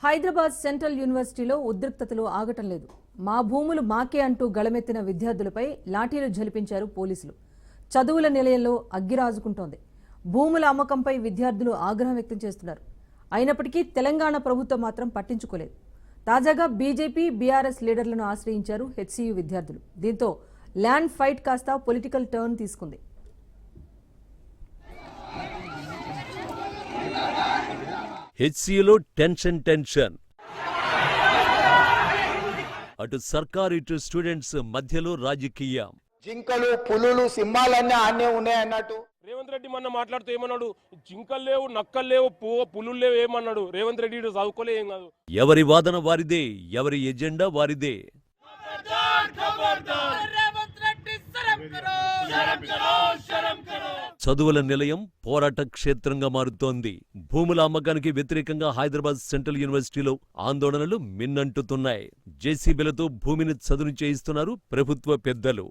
Hyderabad central యూనివర్సిటీలో ఉద్రిక్తతలు ఆగటం లేదు. మా భూములు మాకే అంటూ గళమెత్తిన విద్యార్థులపై లాఠీలు ఝలిపించారు పోలీసులు. చదువుల నిలయంలో అగ్గిరాజుకుంటోంది. భూముల అమ్మకంపై విద్యార్థులు ఆగ్రహం వ్యక్తం చేస్తున్నారు. అయినప్పటికీ తెలంగాణ ప్రభుత్వం మాత్రం పట్టించుకోలేదు. తాజాగా బీజేపీ, బీఆర్ఎస్ లీడర్లను ఆశ్రయించారు హెచ్సీయూ విద్యార్థులు. దీంతో ల్యాండ్ ఫైట్ కాస్త పొలిటికల్ టర్న్ తీసుకుంది. హెచ్సీయూలో టెన్షన్. అటు సర్కార్ ఇటు స్టూడెంట్స్ మధ్యలో రాజకీయం. జింకలు, పులులు, సింహాలన్నీ ఆనే ఉన్నాయన్నట్టు రేవంత్ రెడ్డి మొన్న మాట్లాడుతూ ఏమన్నాడు? జింకలు లేవు, నక్కలు లేవు, పులులు లేవు ఏమన్నాడు? రేవంత్ రెడ్డి చదువుకోలే ఏం కాదు. ఎవరి వాదన వారిదే, ఎవరి ఎజెండా వారిదే. చదువుల నిలయం పోరాట క్షేత్రంగా మారుతోంది. భూముల అమ్మకానికి వ్యతిరేకంగా హైదరాబాద్ సెంట్రల్ యూనివర్సిటీలో ఆందోళనలు మిన్నంటుతున్నాయి. జేసీబీలతో భూమిని చదును చేయిస్తున్నారు ప్రభుత్వ పెద్దలు.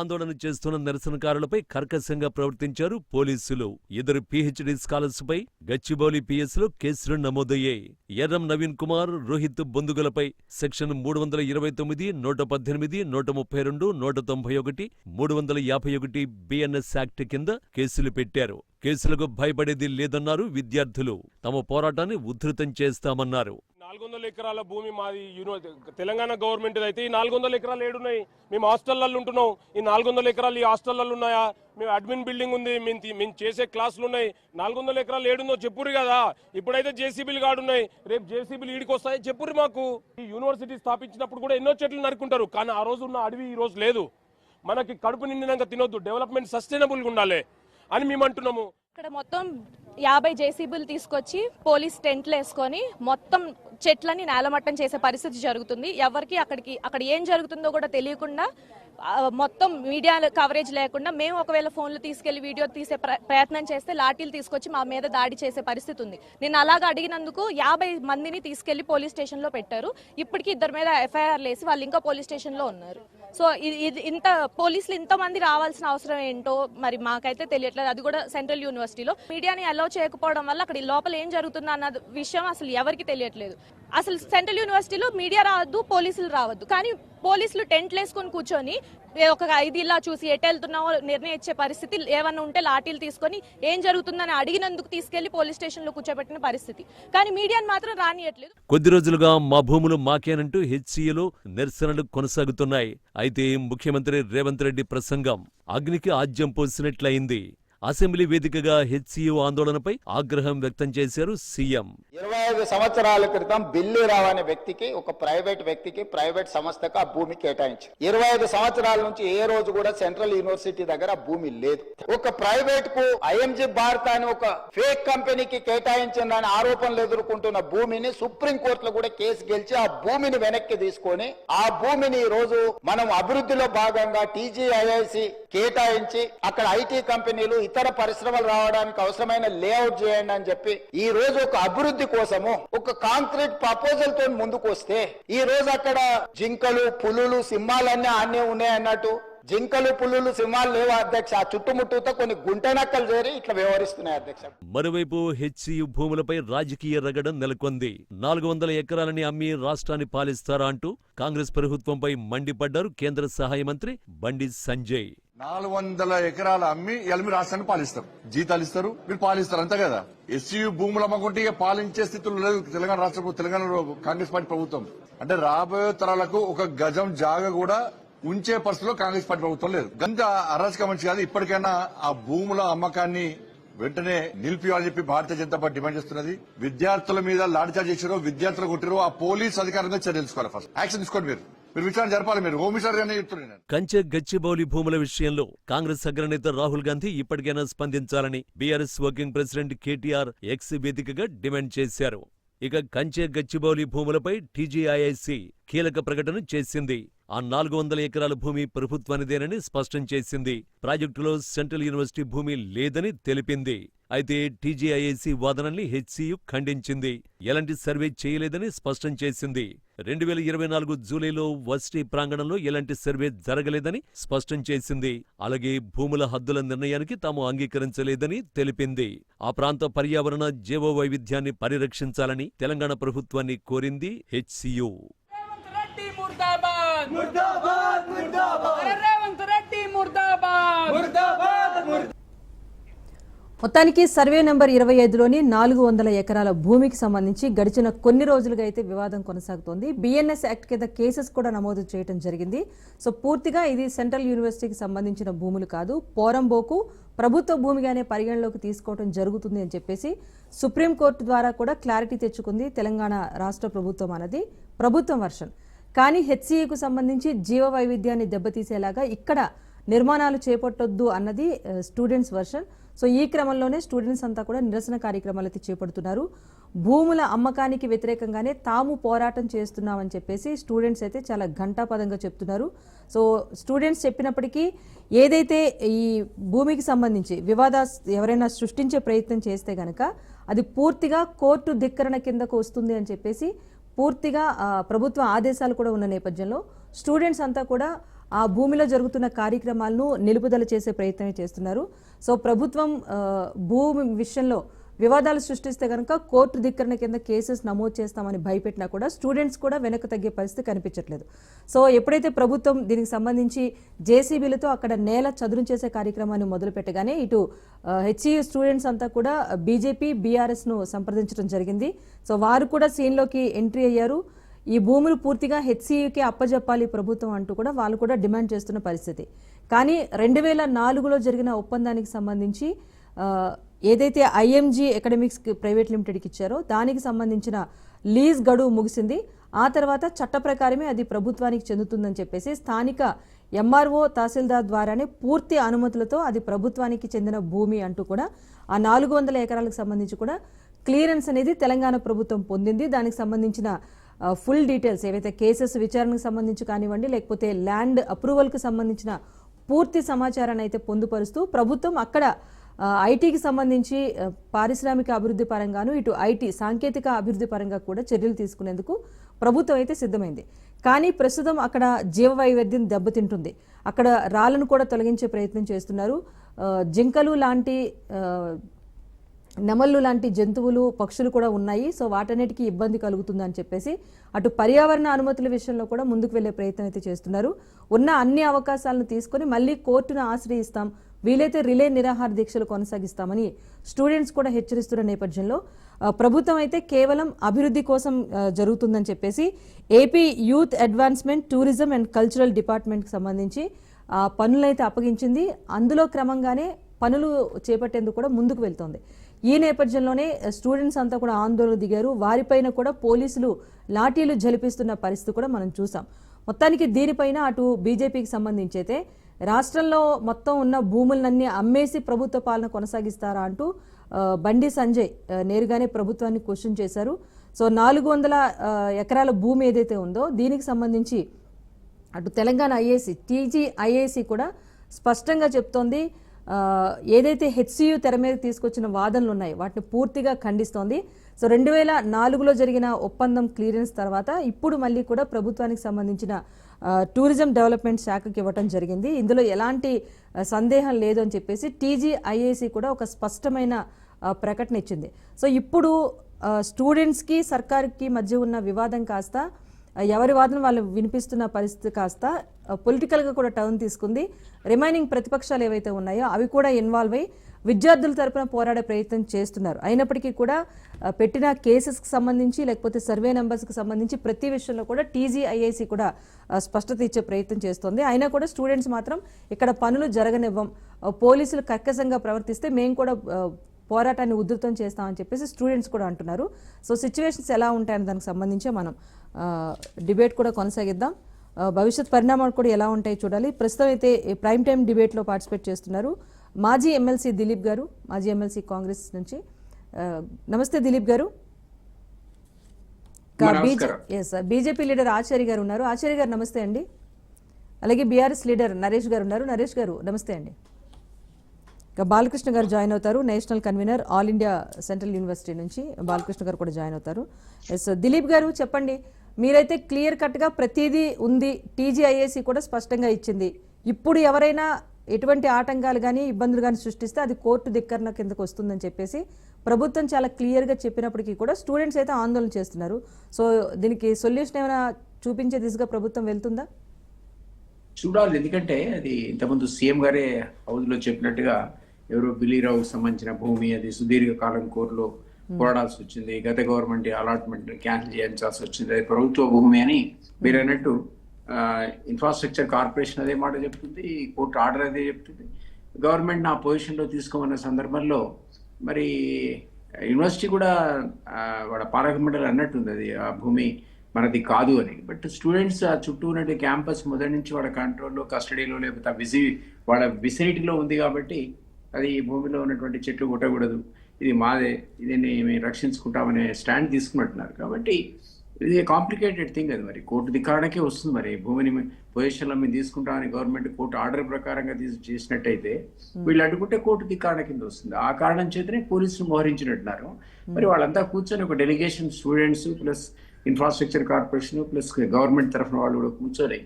ఆందోళన చేస్తున్న నిరసనకారులపై కర్కశంగా ప్రవర్తించారు పోలీసులు. ఇద్దరు పీహెచ్డీ స్కాలర్స్ పై గచ్చిబౌలి పిఎస్లో కేసులు నమోదయ్యాయి. ఎర్రం నవీన్ కుమార్, రోహిత్ బొందుగులపై సెక్షన్ 329, 118, 132, 191, 351 బిఎన్ఎస్ యాక్ట్ కింద కేసులు పెట్టారు. కేసులకు భయపడేది లేదన్నారు విద్యార్థులు. తమ పోరాటాన్ని ఉధృతం చేస్తామన్నారు. 400 ఎకరాల భూమి మాది తెలంగాణ గవర్నమెంట్ అయితే ఈ 400 ఎకరాలు ఏడున్నాయి? మేము హాస్టళ్లలో ఉంటున్నాం. ఈ 400 ఎకరాలు ఈ హాస్టళ్లలో ఉన్నాయా? మేము అడ్మిన్ బిల్డింగ్ ఉంది, మేము చేసే క్లాసులు ఉన్నాయి. 400 ఎకరాలు ఏడుందో చెప్పుర్రి కదా. ఇప్పుడైతే జేసీబీలు కాడున్నాయి, రేపు జేసీబీలు ఈడికి వస్తాయి చెప్పుర్రి మాకు. ఈ యూనివర్సిటీ స్థాపించినప్పుడు కూడా ఎన్నో చెట్లు నరుకుంటారు, కానీ ఆ రోజు ఉన్న అడవి ఈ రోజు లేదు. మనకి కడుపు నిండినాక తినొద్దు, డెవలప్మెంట్ సస్టైనబుల్గా ఉండాలి అని మేము అంటున్నాము. ఇక్కడ మొత్తం 50 జేసీబీలు తీసుకొచ్చి పోలీస్ టెంట్లు వేసుకొని మొత్తం చెట్లని నేలమట్టం చేసే పరిస్థితి జరుగుతుంది. ఎవరికి అక్కడ ఏం జరుగుతుందో కూడా తెలియకుండా, మొత్తం మీడియా కవరేజ్ లేకుండా మేము ఒకవేళ ఫోన్లు తీసుకెళ్లి వీడియో తీసే ప్రయత్నం చేస్తే లాఠీలు తీసుకొచ్చి మా మీద దాడి చేసే పరిస్థితి ఉంది. నేను అలాగా అడిగినందుకు 50 మందిని తీసుకెళ్లి పోలీస్ స్టేషన్ లో పెట్టారు. ఇప్పటికీ 2 మీద ఎఫ్ఐఆర్ లేసి వాళ్ళు ఇంకా పోలీస్ స్టేషన్ లో ఉన్నారు. సో ఇంత పోలీసులు ఇంతమంది రావాల్సిన అవసరం ఏంటో మరి మాకైతే తెలియట్లేదు. అది కూడా సెంట్రల్ యూనివర్సిటీలో మీడియాని అలౌ చేయకపోవడం వల్ల అక్కడ లోపల ఏం జరుగుతుందో అన్న విషయం అసలు ఎవరికి తెలియట్లేదు. అసలు సెంట్రల్ యూనివర్సిటీలో మీడియా రావద్దు, పోలీసులు రావద్దు, కానీ పోలీసులు టెంట్లు వేసుకొని కూర్చొని ఒక 5 ఇలా చూసి ఎటు వెళ్తున్నావో నిర్ణయించే పరిస్థితి. ఏమన్నా ఉంటే లాఠీలు తీసుకొని ఏం జరుగుతుందని అడిగినందుకు తీసుకెళ్లి పోలీస్ స్టేషన్ లో కూర్చోబెట్టిన పరిస్థితి. కానీ మీడియాని మాత్రం రానియట్లేదు. కొద్ది రోజులుగా మా భూములు మాకేనంటూ హెచ్సీయూలో నిరసనలు కొనసాగుతున్నాయి. అయితే ముఖ్యమంత్రి రేవంత్ రెడ్డి ప్రసంగం అగ్నికి ఆజ్యం పోసినట్లయింది. అసెంబ్లీ వేదికగా హెచ్సీయూ ఆందోళనపై ఆగ్రహం వ్యక్తం చేశారు సీఎం. 25 సంవత్సరాల క్రితం బిల్లీరావు అనే వ్యక్తికి, ఒక ప్రైవేట్ వ్యక్తికి, ప్రైవేట్ సంస్థకు ఆ భూమి కేటాయించారు. 25 సంవత్సరాల నుంచి ఏ రోజు కూడా సెంట్రల్ యూనివర్సిటీ దగ్గర భూమి లేదు. ఒక ప్రైవేట్ కు ఐఎంజీ భారత్ అని ఒక ఫేక్ కంపెనీకి కేటాయించిందని ఆరోపణలు ఎదుర్కొంటున్న భూమిని సుప్రీంకోర్టులో కూడా కేసు గెలిచి ఆ భూమిని వెనక్కి తీసుకొని ఆ భూమిని ఈ రోజు మనం అభివృద్ధిలో భాగంగా టీజీఐఐసి కేటాయించి అక్కడ ఐటీ కంపెనీలు, ఇతర పరిశ్రమలు రావడానికి అవసరమైన లేఅవుట్ చేయండి అని చెప్పి ఈ రోజు ఒక అభివృద్ధి కోసము ఒక కాంక్రీట్ ప్రపోజల్ తో ముందుకు వస్తే ఈ రోజు అక్కడ జింకలు, పులులు, సింహాలన్నీ ఆనే ఉన్నాయి అన్నట్టు. జింకలు, పులులు, సింహాలు లేవు అధ్యక్ష. ఆ చుట్టుముట్టుతో కొన్ని గుంటనక్కలు చేరి ఇట్లా వ్యవహరిస్తున్నాయి అధ్యక్ష. మరోవైపు హెచ్సీయూ భూములపై రాజకీయ రగడ నెలకొంది. 400 ఎకరాలని అమ్మి రాష్ట్రాన్ని పాలిస్తారా అంటూ కాంగ్రెస్ ప్రభుత్వంపై మండిపడ్డారు కేంద్ర సహాయ మంత్రి బండి సంజయ్. 400 ఎకరాలు అమ్మి ఎల్మి రాష్ట్రాన్ని పాలిస్తారు, జీతాలు ఇస్తారు, మీరు పాలిస్తారు అంతే కదా. హెచ్సీయూ భూములు అమ్మకుంటే పాలించే స్థితిలో లేదు తెలంగాణ రాష్ట్ర తెలంగాణలో కాంగ్రెస్ పార్టీ ప్రభుత్వం. అంటే రాబోయే తరాలకు ఒక గజం జాగ కూడా ఉంచే పరిస్థితిలో కాంగ్రెస్ పార్టీ ప్రభుత్వం లేదు. గంత అరాచక మంచి కాదు. ఇప్పటికైనా ఆ భూముల అమ్మకాన్ని వెంటనే నిలిపియాలని చెప్పి భారతీయ జనతా పార్టీ డిమాండ్ చేస్తున్నది. విద్యార్థుల మీద లాఠీచార్జ్ చేశారో, విద్యార్థులు కొట్టారో ఆ పోలీస్ అధికారుల మీద చర్య తీసుకోవాలి. ఫస్ట్ యాక్షన్ తీసుకోండి. మీరు విచారణ జరపాలి. మీరు హోమ్ మినిస్టర్ గానే చెప్తున్నాను. కంచె గచ్చిబౌలి భూముల విషయంలో కాంగ్రెస్ అగ్రనేత రాహుల్ గాంధీ ఇప్పటికైనా స్పందించాలని BRS working president KTR X వేదికగా డిమాండ్ చేశారు. ఇక కంచె గచ్చిబౌలి భూములపై టీజీఐఐసి కీలక ప్రకటన చేసింది. ఆ 400 ఎకరాల భూమి ప్రభుత్వానిదేనని స్పష్టం చేసింది. ప్రాజెక్టులో సెంట్రల్ యూనివర్సిటీ భూమి లేదని తెలిపింది. అయితే టీజీఐఏసీ వాదనల్ని హెచ్సియు ఖండించింది. ఎలాంటి సర్వే చేయలేదని స్పష్టం చేసింది. 2024 జూలైలో వర్సిటీ ప్రాంగణంలో ఎలాంటి సర్వే జరగలేదని స్పష్టం చేసింది. అలాగే భూముల హద్దుల నిర్ణయానికి తాము అంగీకరించలేదని తెలిపింది. ఆ ప్రాంత పర్యావరణ జీవ వైవిధ్యాన్ని పరిరక్షించాలని తెలంగాణ ప్రభుత్వాన్ని కోరింది హెచ్సియు. రెడ్డి ముర్దాబాద్ ముర్దాబాద్ ముర్దాబాద్ రేవంత్ రెడ్డి ముర్దాబాద్ ముర్దాబాద్. మొత్తానికి సర్వే నెంబర్ 25లోని 400 ఎకరాల భూమికి సంబంధించి గడిచిన కొన్ని రోజులుగా అయితే వివాదం కొనసాగుతోంది. బిఎన్ఎస్ యాక్ట్ కింద కేసెస్ కూడా నమోదు చేయడం జరిగింది. సో పూర్తిగా ఇది సెంట్రల్ యూనివర్సిటీకి సంబంధించిన భూములు కాదు, పోరంబోకు ప్రభుత్వ భూమిగానే పరిగణలోకి తీసుకోవడం జరుగుతుంది అని చెప్పేసి సుప్రీంకోర్టు ద్వారా కూడా క్లారిటీ తెచ్చుకుంది తెలంగాణ రాష్ట్ర ప్రభుత్వం అన్నది ప్రభుత్వం వర్షన్. కానీ హెచ్సిఏకు సంబంధించి జీవ వైవిధ్యాన్ని దెబ్బతీసేలాగా ఇక్కడ నిర్మాణాలు చేపట్టొద్దు అన్నది స్టూడెంట్స్ వర్షన్. సో ఈ క్రమంలోనే స్టూడెంట్స్ అంతా కూడా నిరసన కార్యక్రమాలు అయితే చేపడుతున్నారు. భూముల అమ్మకానికి వ్యతిరేకంగానే తాము పోరాటం చేస్తున్నామని చెప్పేసి స్టూడెంట్స్ అయితే చాలా ఘంటాపదంగా చెప్తున్నారు. సో స్టూడెంట్స్ చెప్పినప్పటికీ ఏదైతే ఈ భూమికి సంబంధించి ఎవరైనా సృష్టించే ప్రయత్నం చేస్తే గనక అది పూర్తిగా కోర్టు ధిక్కరణ కిందకు వస్తుంది అని చెప్పేసి పూర్తిగా ప్రభుత్వ ఆదేశాలు కూడా ఉన్న నేపథ్యంలో స్టూడెంట్స్ అంతా కూడా ఆ భూమిలో జరుగుతున్న కార్యక్రమాలను నిలుపుదల చేసే ప్రయత్నం చేస్తున్నారు. సో ప్రభుత్వం భూమి విషయంలో వివాదాలు సృష్టిస్తే కనుక కోర్టు ధిక్కరణ కింద కేసెస్ నమోదు చేస్తామని భయపెట్టినా కూడా స్టూడెంట్స్ కూడా వెనక్కి తగ్గే పరిస్థితి కనిపించట్లేదు. సో ఎప్పుడైతే ప్రభుత్వం దీనికి సంబంధించి జేసీబీలతో అక్కడ నేల చదును చేసే కార్యక్రమాన్ని మొదలుపెట్టగానే ఇటు హెచ్సియు స్టూడెంట్స్ అంతా కూడా బీజేపీ బీఆర్ఎస్ను సంప్రదించడం జరిగింది. సో వారు కూడా సీన్లోకి ఎంట్రీ అయ్యారు. ఈ భూములు పూర్తిగా హెచ్సియుకే అప్పజెప్పాలి ప్రభుత్వం అంటూ కూడా వాళ్ళు కూడా డిమాండ్ చేస్తున్న పరిస్థితి. కానీ 2004లో జరిగిన ఒప్పందానికి సంబంధించి ఏదైతే ఐఎంజీ ఎకడమిక్స్ ప్రైవేట్ లిమిటెడ్కి ఇచ్చారో దానికి సంబంధించిన లీజ్ గడువు ముగిసింది. ఆ తర్వాత చట్ట ప్రకారమే అది ప్రభుత్వానికి చెందుతుందని చెప్పేసి స్థానిక ఎంఆర్ఓ తహసీల్దార్ ద్వారానే పూర్తి అనుమతులతో అది ప్రభుత్వానికి చెందిన భూమి అంటూ కూడా ఆ 400 ఎకరాలకు సంబంధించి కూడా క్లియరెన్స్ అనేది తెలంగాణ ప్రభుత్వం పొందింది. దానికి సంబంధించిన ఫుల్ డీటెయిల్స్ ఏవైతే కేసెస్ విచారణకు సంబంధించి కానివ్వండి, లేకపోతే ల్యాండ్ అప్రూవల్కి సంబంధించిన పూర్తి సమాచారాన్ని అయితే పొందుపరుస్తూ ప్రభుత్వం అక్కడ ఐటీకి సంబంధించి పారిశ్రామిక అభివృద్ధి పరంగాను ఇటు ఐటీ సాంకేతిక అభివృద్ధి పరంగా కూడా చర్యలు తీసుకునేందుకు ప్రభుత్వం అయితే సిద్ధమైంది. కానీ ప్రస్తుతం అక్కడ జీవ వైవిధ్యం దెబ్బతింటుంది. అక్కడ రాళ్లను కూడా తొలగించే ప్రయత్నం చేస్తున్నారు. జింకలు లాంటి నెమళ్ళు లాంటి జంతువులు పక్షులు కూడా ఉన్నాయి. సో వాటన్నిటికీ ఇబ్బంది కలుగుతుందని చెప్పేసి అటు పర్యావరణ అనుమతుల విషయంలో కూడా ముందుకు వెళ్లే ప్రయత్నం అయితే చేస్తున్నారు. ఉన్న అన్ని అవకాశాలను తీసుకొని మళ్ళీ కోర్టును ఆశ్రయిస్తాం, వీలైతే రిలే నిరాహార దీక్షలు కొనసాగిస్తామని స్టూడెంట్స్ కూడా హెచ్చరిస్తున్న నేపథ్యంలో ప్రభుత్వం అయితే కేవలం అభివృద్ధి కోసం జరుగుతుందని చెప్పేసి AP youth advancement tourism and cultural డిపార్ట్మెంట్కి సంబంధించి పనులైతే అప్పగించింది. అందులో క్రమంగానే పనులు చేపట్టేందుకు కూడా ముందుకు వెళ్తోంది. ఈ నేపథ్యంలోనే స్టూడెంట్స్ అంతా కూడా ఆందోళన దిగారు. వారిపైన కూడా పోలీసులు లాఠీలు జలిపిస్తున్న పరిస్థితి కూడా మనం చూసాం. మొత్తానికి దీనిపైన అటు బీజేపీకి సంబంధించి అయితే రాష్ట్రంలో మొత్తం ఉన్న భూములన్నీ అమ్మేసి ప్రభుత్వ పాలన కొనసాగిస్తారా అంటూ బండి సంజయ్ నేరుగానే ప్రభుత్వాన్ని క్వశ్చన్ చేశారు. సో 400 ఎకరాల భూమి ఏదైతే ఉందో దీనికి సంబంధించి అటు తెలంగాణ ఐఏసీ టీజీఐఏసీ కూడా స్పష్టంగా చెప్తోంది. ఏదైతే హెచ్సియు తెర మీద తీసుకొచ్చిన వాదనలు ఉన్నాయి వాటిని పూర్తిగా ఖండిస్తోంది. సో 2004లో జరిగిన ఒప్పందం క్లియరెన్స్ తర్వాత ఇప్పుడు మళ్ళీ కూడా ప్రభుత్వానికి సంబంధించిన టూరిజం డెవలప్మెంట్ శాఖకి ఇవ్వటం జరిగింది. ఇందులో ఎలాంటి సందేహం లేదు అని చెప్పేసి టీజీఐఏసీ కూడా ఒక స్పష్టమైన ప్రకటన ఇచ్చింది. సో ఇప్పుడు స్టూడెంట్స్కి సర్కార్కి మధ్య ఉన్న వివాదం కాస్త ఎవరి వాదన వాళ్ళు వినిపిస్తున్న పరిస్థితి కాస్త పొలిటికల్గా కూడా టర్న్ తీసుకుంది. రిమైనింగ్ ప్రతిపక్షాలు ఏవైతే ఉన్నాయో అవి కూడా ఇన్వాల్వ్ అయ్యి విద్యార్థుల తరపున పోరాడే ప్రయత్నం చేస్తున్నారు. అయినప్పటికీ కూడా పెట్టిన కేసెస్కి సంబంధించి లేకపోతే సర్వే నెంబర్స్కి సంబంధించి ప్రతి విషయంలో కూడా టీజీఐఏసీ కూడా స్పష్టత ఇచ్చే ప్రయత్నం చేస్తోంది. అయినా కూడా స్టూడెంట్స్ మాత్రం ఇక్కడ పనులు జరగనివ్వం, పోలీసులు కర్కశంగా ప్రవర్తిస్తే మేము కూడా పోరాటాన్ని ఉధృతం చేస్తామని చెప్పేసి స్టూడెంట్స్ కూడా అంటున్నారు. సో సిచ్యువేషన్స్ ఎలా ఉంటాయని దానికి సంబంధించి మనం డిబేట్ కూడా కొనసాగిద్దాం. భవిష్యత్ పరిణామాలు కూడా ఎలా ఉంటాయి చూడాలి. ప్రస్తుతం అయితే ప్రైమ్ టైం డిబేట్లో పార్టిసిపేట్ చేస్తున్నారు మాజీ ఎమ్మెల్సీ దిలీప్ గారు, మాజీ ఎమ్మెల్సీ కాంగ్రెస్ నుంచి. నమస్తే దిలీప్ గారు. బీజేపీ లీడర్ ఆచార్య గారు ఉన్నారు. ఆచార్య గారు నమస్తే అండి. అలాగే బీఆర్ఎస్ లీడర్ నరేష్ గారు ఉన్నారు. నరేష్ గారు నమస్తే అండి. ఇక బాలకృష్ణ గారు జాయిన్ అవుతారు, national convener all India central university నుంచి బాలకృష్ణ గారు కూడా జాయిన్ అవుతారు. ఎస్ దిలీప్ గారు చెప్పండి, మీరైతే క్లియర్ కట్గా ప్రతిదీ ఉంది, టీజీఐఏసీ కూడా స్పష్టంగా ఇచ్చింది. ఇప్పుడు ఎవరైనా ఎటువంటి ఆటంకాలు కానీ ఇబ్బందులు కానీ సృష్టిస్తే అది కోర్టు ధిక్కరణ కిందకు వస్తుందని చెప్పేసి ప్రభుత్వం చాలా క్లియర్గా చెప్పినప్పటికీ కూడా స్టూడెంట్స్ అయితే ఆందోళన చేస్తున్నారు. సో దీనికి సొల్యూషన్ ఏమైనా చూపించే దిశగా ప్రభుత్వం వెళ్తుందా? చూడాలి. ఎందుకంటే అది ఇంతకుముందు సీఎం గారే హౌస్ లో చెప్పినట్టుగా ఎవరో బిల్లీరావుకి సంబంధించిన భూమి అది సుదీర్ఘకాలం కోర్టులో పోరాడాల్సి వచ్చింది. గత గవర్నమెంట్ అలాట్మెంట్ క్యాన్సిల్ చేయించాల్సి వచ్చింది, అది ప్రభుత్వ భూమి అని మీరు అన్నట్టు ఇన్ఫ్రాస్ట్రక్చర్ కార్పొరేషన్ అదే మాట చెప్తుంది, కోర్టు ఆర్డర్ అదే చెప్తుంది. గవర్నమెంట్ నా పొజిషన్ లో తీసుకోమన్న సందర్భంలో మరి యూనివర్సిటీ కూడా వాళ్ళ పాలక మండలి అన్నట్టుంది అది ఆ భూమి మనది కాదు అని. బట్ స్టూడెంట్స్ ఆ చుట్టూ ఉన్న క్యాంపస్ మొదటి నుంచి వాళ్ళ కంట్రోల్లో కస్టడీలో లేకపోతే వాళ్ళ విసినిటీలో ఉంది కాబట్టి అది భూమిలో ఉన్నటువంటి చెట్లు కొట్టకూడదు, ఇది మాదే, ఇది మేము రక్షించుకుంటామనే స్టాండ్ తీసుకున్నట్టున్నారు. కాబట్టి ఇది కాంప్లికేటెడ్ థింగ్ అది. మరి కోర్టు ధిక్కారణకే వస్తుంది. మరి భూమిని పొజిషన్లో మేము తీసుకుంటామని గవర్నమెంట్ కోర్టు ఆర్డర్ ప్రకారంగా చేసినట్టయితే వీళ్ళు అడ్డుకుంటే కోర్టు ధిక్కారణ కింద వస్తుంది. ఆ కారణం చేతనే పోలీసులు మోహరించినట్టున్నారు. మరి వాళ్ళంతా కూర్చొని ఒక delegation students plus infrastructure corporation plus government తరఫున వాళ్ళు కూడా కూర్చొని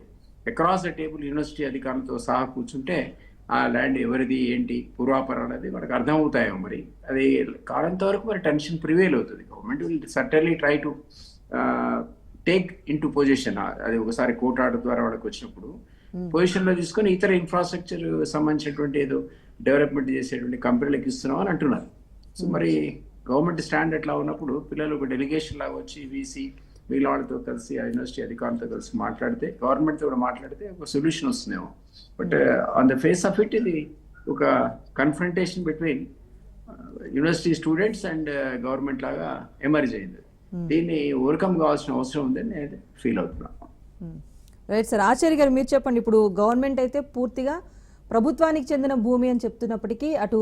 అక్రాస్ ద టేబుల్ యూనివర్సిటీ అధికారులతో సహా కూర్చుంటే ఆ ల్యాండ్ ఎవరిది ఏంటి పూర్వాపరాలు అది మనకు అర్థమవుతాయో. మరి అది కాలంత వరకు మరి టెన్షన్ ప్రివేల్ అవుతుంది. Government will certainly try to take in to position. అది ఒకసారి కోర్టు ఆర్డర్ ద్వారా వాళ్ళకి వచ్చినప్పుడు పొజిషన్ లో తీసుకొని ఇతర ఇన్ఫ్రాస్ట్రక్చర్ సంబంధించినటువంటి ఏదో డెవలప్మెంట్ చేసేటువంటి కంపెనీలకు ఇస్తున్నాం అని అంటున్నారు. సో మరి గవర్నమెంట్ స్టాండ్ ఎట్లా ఉన్నప్పుడు పిల్లలు ఒక డెలిగేషన్ లాగా వచ్చి వీసీ మిగిలిన వాళ్ళతో కలిసి ఆ యూనివర్సిటీ అధికారులతో కలిసి మాట్లాడితే గవర్నమెంట్తో కూడా మాట్లాడితే ఒక సొల్యూషన్ వస్తుందేమో. But on the face of it ఇది ఒక confrontation between university students and government లాగా ఎమర్జ్ అయింది. దీన్ని ఓవర్కమ్ కావాల్సిన అవసరం ఉందని నేను ఫీల్ అవుతున్నాను. Right sir. ఆచార్య గారు మీరు చెప్పండి, ఇప్పుడు గవర్నమెంట్ అయితే పూర్తిగా ప్రభుత్వానికి చెందిన భూమి అని చెప్తున్నప్పటికీ అటు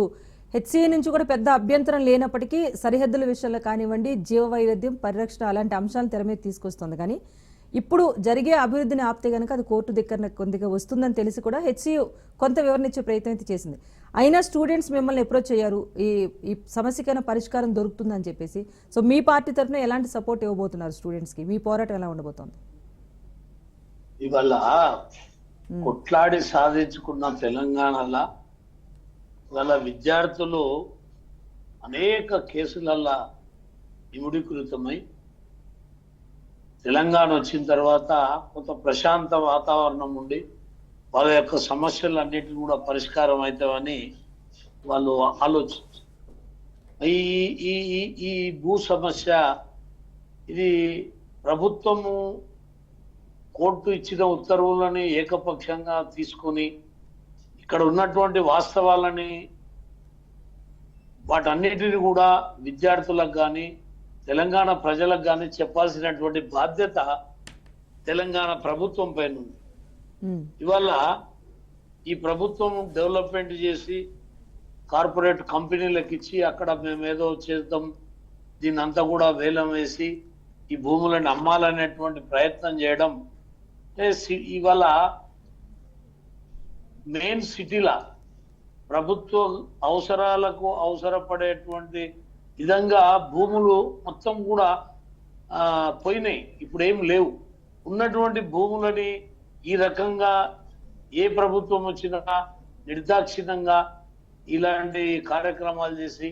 హెచ్సిఏ నుంచి కూడా పెద్ద అభ్యంతరం లేనప్పటికీ సరిహద్దుల విషయాల్లో కానివ్వండి, జీవ వైవిధ్యం పరిరక్షణ అలాంటి అంశాలను తెర మీద తీసుకొస్తుంది. కానీ ఇప్పుడు జరిగే అభివృద్ధిని ఆపితే కనుక అది కోర్టు ధిక్కరణ కొద్దిగా వస్తుందని తెలిసి కూడా హెచ్సియు కొంత వివరణ ఇచ్చే ప్రయత్నం అయితే చేసింది. అయినా స్టూడెంట్స్ మిమ్మల్ని అప్రోచ్ అయ్యారు, ఈ సమస్యకైనా పరిష్కారం దొరుకుతుందని చెప్పేసి. సో మీ పార్టీ తరఫున ఎలాంటి సపోర్ట్ ఇవ్వబోతున్నారు స్టూడెంట్స్కి? మీ పోరాటం ఎలా ఉండబోతోంది? ఇవాళ కొట్లాడి సాధించుకున్న తెలంగాణలో ఇవాళ విద్యార్థులు అనేక కేసులల్లా ఇముడీకృతమై తెలంగాణ వచ్చిన తర్వాత కొంత ప్రశాంత వాతావరణం ఉండి వాళ్ళ యొక్క సమస్యలన్నిటిని కూడా పరిష్కారం అవుతామని వాళ్ళు ఆలోచించారు. ఈ భూ సమస్య ఇది ప్రభుత్వము కోర్టు ఇచ్చిన ఉత్తర్వులని ఏకపక్షంగా తీసుకొని ఇక్కడ ఉన్నటువంటి వాస్తవాలని వాటన్నిటిని కూడా విద్యార్థులకు కానీ తెలంగాణ ప్రజలకు కానీ చెప్పాల్సినటువంటి బాధ్యత తెలంగాణ ప్రభుత్వం పైన ఉంది. ఇవాళ ఈ ప్రభుత్వం డెవలప్మెంట్ చేసి కార్పొరేట్ కంపెనీలకు ఇచ్చి అక్కడ మేము ఏదో చేద్దాం, దీన్ని అంతా కూడా వేలం వేసి ఈ భూములను అమ్మాలనేటువంటి ప్రయత్నం చేయడం. ఇవాళ మెయిన్ సిటీలా ప్రభుత్వ అవసరాలకు అవసరపడేటువంటి విధంగా భూములు మొత్తం కూడా పోయినాయి, ఇప్పుడు ఏం లేవు. ఉన్నటువంటి భూములని ఈ రకంగా ఏ ప్రభుత్వం వచ్చినా నిర్దాక్షిణ్యంగా ఇలాంటి కార్యక్రమాలు చేసి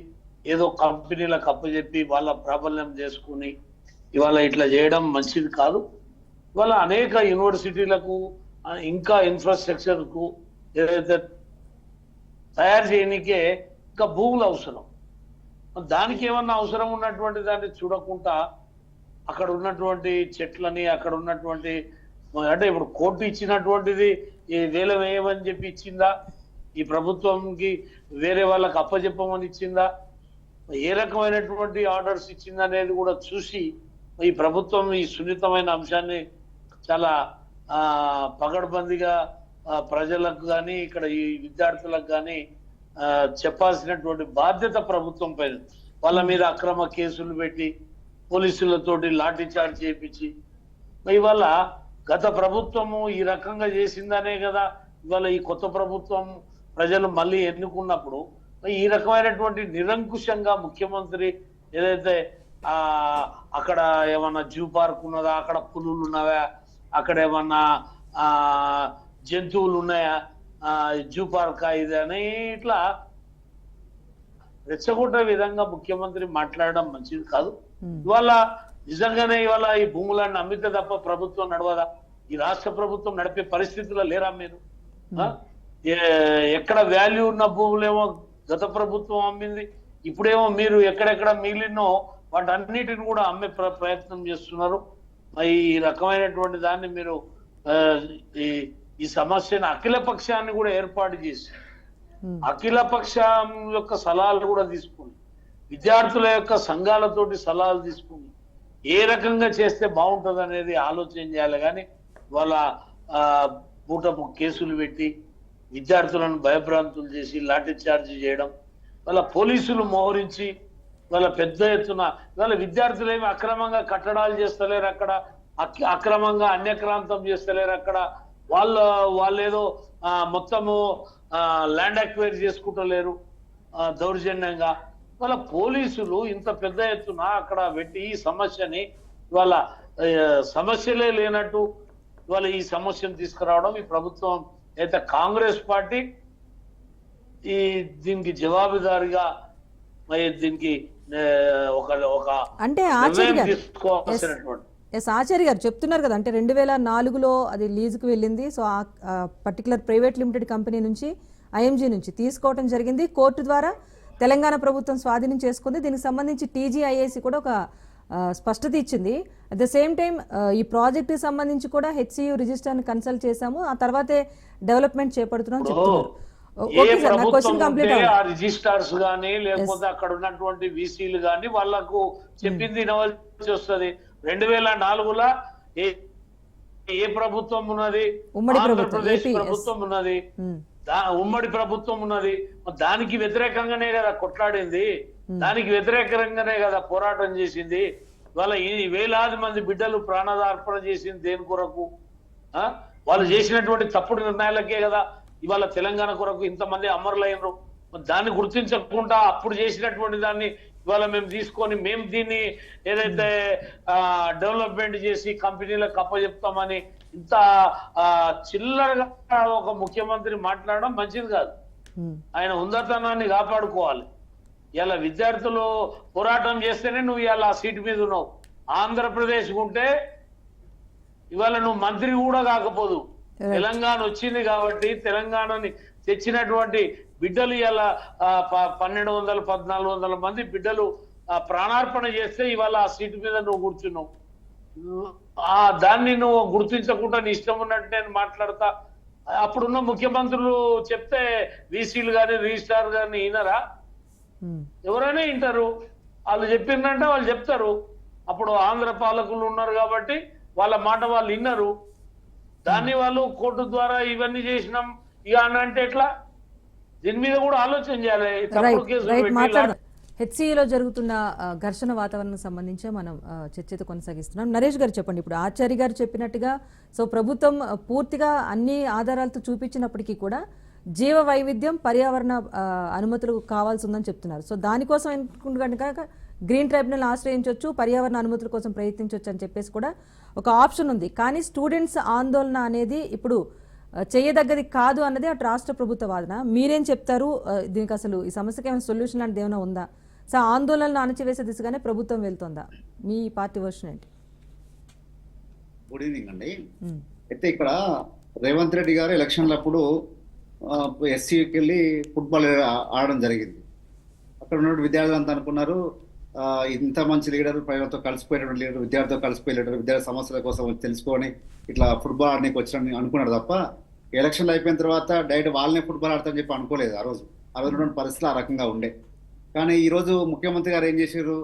ఏదో కంపెనీలకు అప్పచెప్పి వాళ్ళ ప్రాబల్యం చేసుకుని ఇవాళ ఇట్లా చేయడం మంచిది కాదు. ఇవాళ అనేక యూనివర్సిటీలకు ఇంకా ఇన్ఫ్రాస్ట్రక్చర్కు ఏదైతే తయారు చేయడానికే ఇంకా భూములు అవసరం. దానికి ఏమన్నా అవసరం ఉన్నటువంటి దాన్ని చూడకుండా అక్కడ ఉన్నటువంటి చెట్లని అక్కడ ఉన్నటువంటి అంటే ఇప్పుడు కోర్టు ఇచ్చినటువంటిది వేలం వేయమని చెప్పి ఇచ్చిందా, ఈ ప్రభుత్వంకి వేరే వాళ్ళకి అప్పచెప్పమని ఇచ్చిందా, ఏ రకమైనటువంటి ఆర్డర్స్ ఇచ్చిందా అనేది కూడా చూసి ఈ ప్రభుత్వం ఈ సున్నితమైన అంశాన్ని చాలా పగడ్బందీగా ప్రజలకు కానీ ఇక్కడ ఈ విద్యార్థులకు కానీ చెప్పాల్సినటువంటి బాధ్యత ప్రభుత్వం పైన. వాళ్ళ మీద అక్రమ కేసులు పెట్టి పోలీసులతోటి లాఠీ చార్జ్ చేయించి ఇవాళ గత ప్రభుత్వము ఈ రకంగా చేసిందనే కదా ఇవాళ ఈ కొత్త ప్రభుత్వం ప్రజలు మళ్ళీ ఎన్నుకున్నప్పుడు ఈ రకమైనటువంటి నిరంకుశంగా ముఖ్యమంత్రి ఏదైతే అక్కడ ఏమన్నా జూ పార్క్ ఉన్నదా, అక్కడ పులులు ఉన్నాయా, అక్కడ ఏమన్నా జంతువులు ఉన్నాయా, జూ పార్క్ ఇది అని ఇట్లా రెచ్చగొట్టే విధంగా ముఖ్యమంత్రి మాట్లాడడం మంచిది కాదు. ఇవాళ నిజంగానే ఇవాళ ఈ భూములన్నీ అమ్మితే తప్ప ప్రభుత్వం నడవదా? ఈ రాష్ట్ర ప్రభుత్వం నడిపే పరిస్థితుల్లో లేరా మీరు? ఎక్కడ వాల్యూ ఉన్న భూములేమో గత ప్రభుత్వం అమ్మింది, ఇప్పుడేమో మీరు ఎక్కడెక్కడ మిగిలినో వాటన్నిటిని కూడా అమ్మే ప్రయత్నం చేస్తున్నారు. ఈ రకమైనటువంటి దాన్ని మీరు ఈ సమస్యను అఖిల పక్షాన్ని కూడా ఏర్పాటు చేసి అఖిల పక్షం యొక్క సలహాలు కూడా తీసుకుని విద్యార్థుల యొక్క సంఘాలతోటి సలహాలు తీసుకుని ఏ రకంగా చేస్తే బాగుంటుంది అనేది ఆలోచన చేయాలి. కానీ వాళ్ళ బూటపు కేసులు పెట్టి విద్యార్థులను భయభ్రాంతులు చేసి లాఠీ చార్జ్ చేయడం, వాళ్ళ పోలీసులు మోహరించి వాళ్ళ పెద్ద ఎత్తున వాళ్ళ విద్యార్థులు ఏమి అక్రమంగా కట్టడాలు చేస్తలేరు, అక్కడ అక్రమంగా అన్యక్రాంతం చేస్తలేరు, అక్కడ వాళ్ళేదో మొత్తము ల్యాండ్ అక్వైర్ చేసుకుంటలేరు దౌర్జన్యంగా. వాళ్ళ పోలీసులు ఇంత పెద్ద ఎత్తున అక్కడ పెట్టి ఈ సమస్యని వాళ్ళ సమస్యలే లేనట్టు వాళ్ళ ఈ సమస్యను తీసుకురావడం, ఈ ప్రభుత్వం అయితే కాంగ్రెస్ పార్టీ దీనికి జవాబుదారిగా దీనికి ఒక అంటే ఆచార్య గారు చెప్తున్నారు కదా, అంటే 2004లో అది లీజుకు వెళ్ళింది. సో ఆ పర్టికులర్ ప్రైవేట్ లిమిటెడ్ కంపెనీ నుంచి ఐఎంజీ నుంచి తీసుకోవడం జరిగింది. కోర్టు ద్వారా తెలంగాణ ప్రభుత్వం స్వాధీనం చేసుకుంది. దీనికి సంబంధించి టీజీఐఏసీ కూడా ఒక స్పష్టత ఇచ్చింది. అట్ ద సేమ్ టైం ఈ ప్రాజెక్టు సంబంధించి కూడా హెచ్సియు రిజిస్టర్ని కన్సల్ట్ చేశాము, ఆ తర్వాతే డెవలప్మెంట్ చేపడుతున్నాం చెప్తున్నారు. రిజిస్టార్స్ గానీ లేకపోతే అక్కడ ఉన్నటువంటి వీసీలు గానీ వాళ్ళకు చెప్పింది వినవలసి వస్తుంది. 2004లో ఏ ప్రభుత్వం ఉన్నది? ఆంధ్రప్రదేశ్ ప్రభుత్వం ఉన్నది, ఉమ్మడి ప్రభుత్వం ఉన్నది. దానికి వ్యతిరేకంగానే కదా కొట్లాడింది, దానికి వ్యతిరేకంగానే కదా పోరాటం చేసింది. వాళ్ళ ఈ వేలాది మంది బిడ్డలు ప్రాణార్పణ చేసింది దేని కొరకు? వాళ్ళు చేసినటువంటి తప్పుడు నిర్ణయాలకే కదా ఇవాళ తెలంగాణ కొరకు ఇంతమంది అమరులైనరు. దాన్ని గుర్తించకుండా అప్పుడు చేసినటువంటి దాన్ని ఇవాళ మేము తీసుకొని మేము దీన్ని ఏదైతే డెవలప్మెంట్ చేసి కంపెనీలకు అప్పచెప్తామని ఇంత చిల్లరగా ఒక ముఖ్యమంత్రి మాట్లాడడం మంచిది కాదు. ఆయన హుందాతనాన్ని కాపాడుకోవాలి. ఇలా విద్యార్థులు పోరాటం చేస్తేనే నువ్వు ఇవాళ ఆ సీటు మీద ఉన్నావు. ఆంధ్రప్రదేశ్ ఉంటే ఇవాళ నువ్వు మంత్రి కూడా కాకపోదు. తెలంగాణ వచ్చింది కాబట్టి తెలంగాణని తెచ్చినటువంటి బిడ్డలు ఇలా 1200-1400 మంది బిడ్డలు ప్రాణార్పణ చేస్తే ఇవాళ ఆ సీటు మీద నువ్వు కూర్చున్నావు. దాన్ని నువ్వు గుర్తించకుండా నీ ఇష్టం ఉన్నట్టు నేను మాట్లాడతా. అప్పుడున్న ముఖ్యమంత్రులు చెప్తే వీసీలు కానీ రిజిస్ట్రార్ కానీ వినరా? ఎవరైనా వింటారు. వాళ్ళు చెప్పిందంటే వాళ్ళు చెప్తారు. అప్పుడు ఆంధ్ర పాలకులు ఉన్నారు కాబట్టి వాళ్ళ మాట వాళ్ళు విన్నారు. దాన్ని వాళ్ళు కోర్టు ద్వారా ఇవన్నీ చేసినాం ఇక అంటే ఎట్లా? దీని మీద కూడా ఆలోచన చేయాలి. హెచ్సిఏలో జరుగుతున్న ఘర్షణ వాతావరణం సంబంధించి మనం చర్చతో కొనసాగిస్తున్నాం. నరేష్ గారు చెప్పండి, ఇప్పుడు ఆచార్య గారు చెప్పినట్టుగా సో ప్రభుత్వం పూర్తిగా అన్ని ఆధారాలతో చూపించినప్పటికీ కూడా జీవ వైవిధ్యం పర్యావరణ అనుమతులు కావాల్సి ఉందని చెప్తున్నారు. సో దానికోసం ఎందుకంటే కనుక గ్రీన్ ట్రైబ్యునల్ ఆశ్రయించవచ్చు, పర్యావరణ అనుమతుల కోసం ప్రయత్నించవచ్చు అని చెప్పేసి కూడా ఒక ఆప్షన్ ఉంది. కానీ స్టూడెంట్స్ ఆందోళన అనేది ఇప్పుడు చేయదగ్గది కాదు అన్నది అటు రాష్ట్ర ప్రభుత్వ వాదన. మీరేం చెప్తారు దీనికి? అసలు ఈ సమస్యకి ఏమైనా సొల్యూషన్ లాంటిది ఏమైనా ఉందా? సో ఆందోళనలు అణచివేసే దిశగానే ప్రభుత్వం వెళ్తుందా? మీ పార్టీ వర్షన్ ఏంటి? గుడ్ ఈవినింగ్ అండి. అయితే ఇక్కడ రేవంత్ రెడ్డి గారు ఎలక్షన్లప్పుడు ఎస్సీకి వెళ్ళి ఫుట్బాల్ ఆడడం జరిగింది. అక్కడ ఉన్న విద్యార్థులు అంతా అనుకున్నారు ఇంత మంచి లీడర్, ప్రజలతో కలిసిపోయినటువంటి లీడర్, విద్యార్థితో కలిసిపోయే లీడర్, విద్యార్థి సమస్యల కోసం తెలుసుకొని ఇట్లా ఫుట్బాల్ ఆడడానికి వచ్చారని అనుకున్నాడు తప్ప ఎలక్షన్లు అయిపోయిన తర్వాత డైరెక్ట్ వాళ్ళనే ఫుట్బాల్ ఆడతామని చెప్పి అనుకోలేదు. ఆ రోజు ఉన్నటువంటి పరిస్థితులు ఆ రకంగా ఉండే. కానీ ఈరోజు ముఖ్యమంత్రి గారు ఏం చేశారు?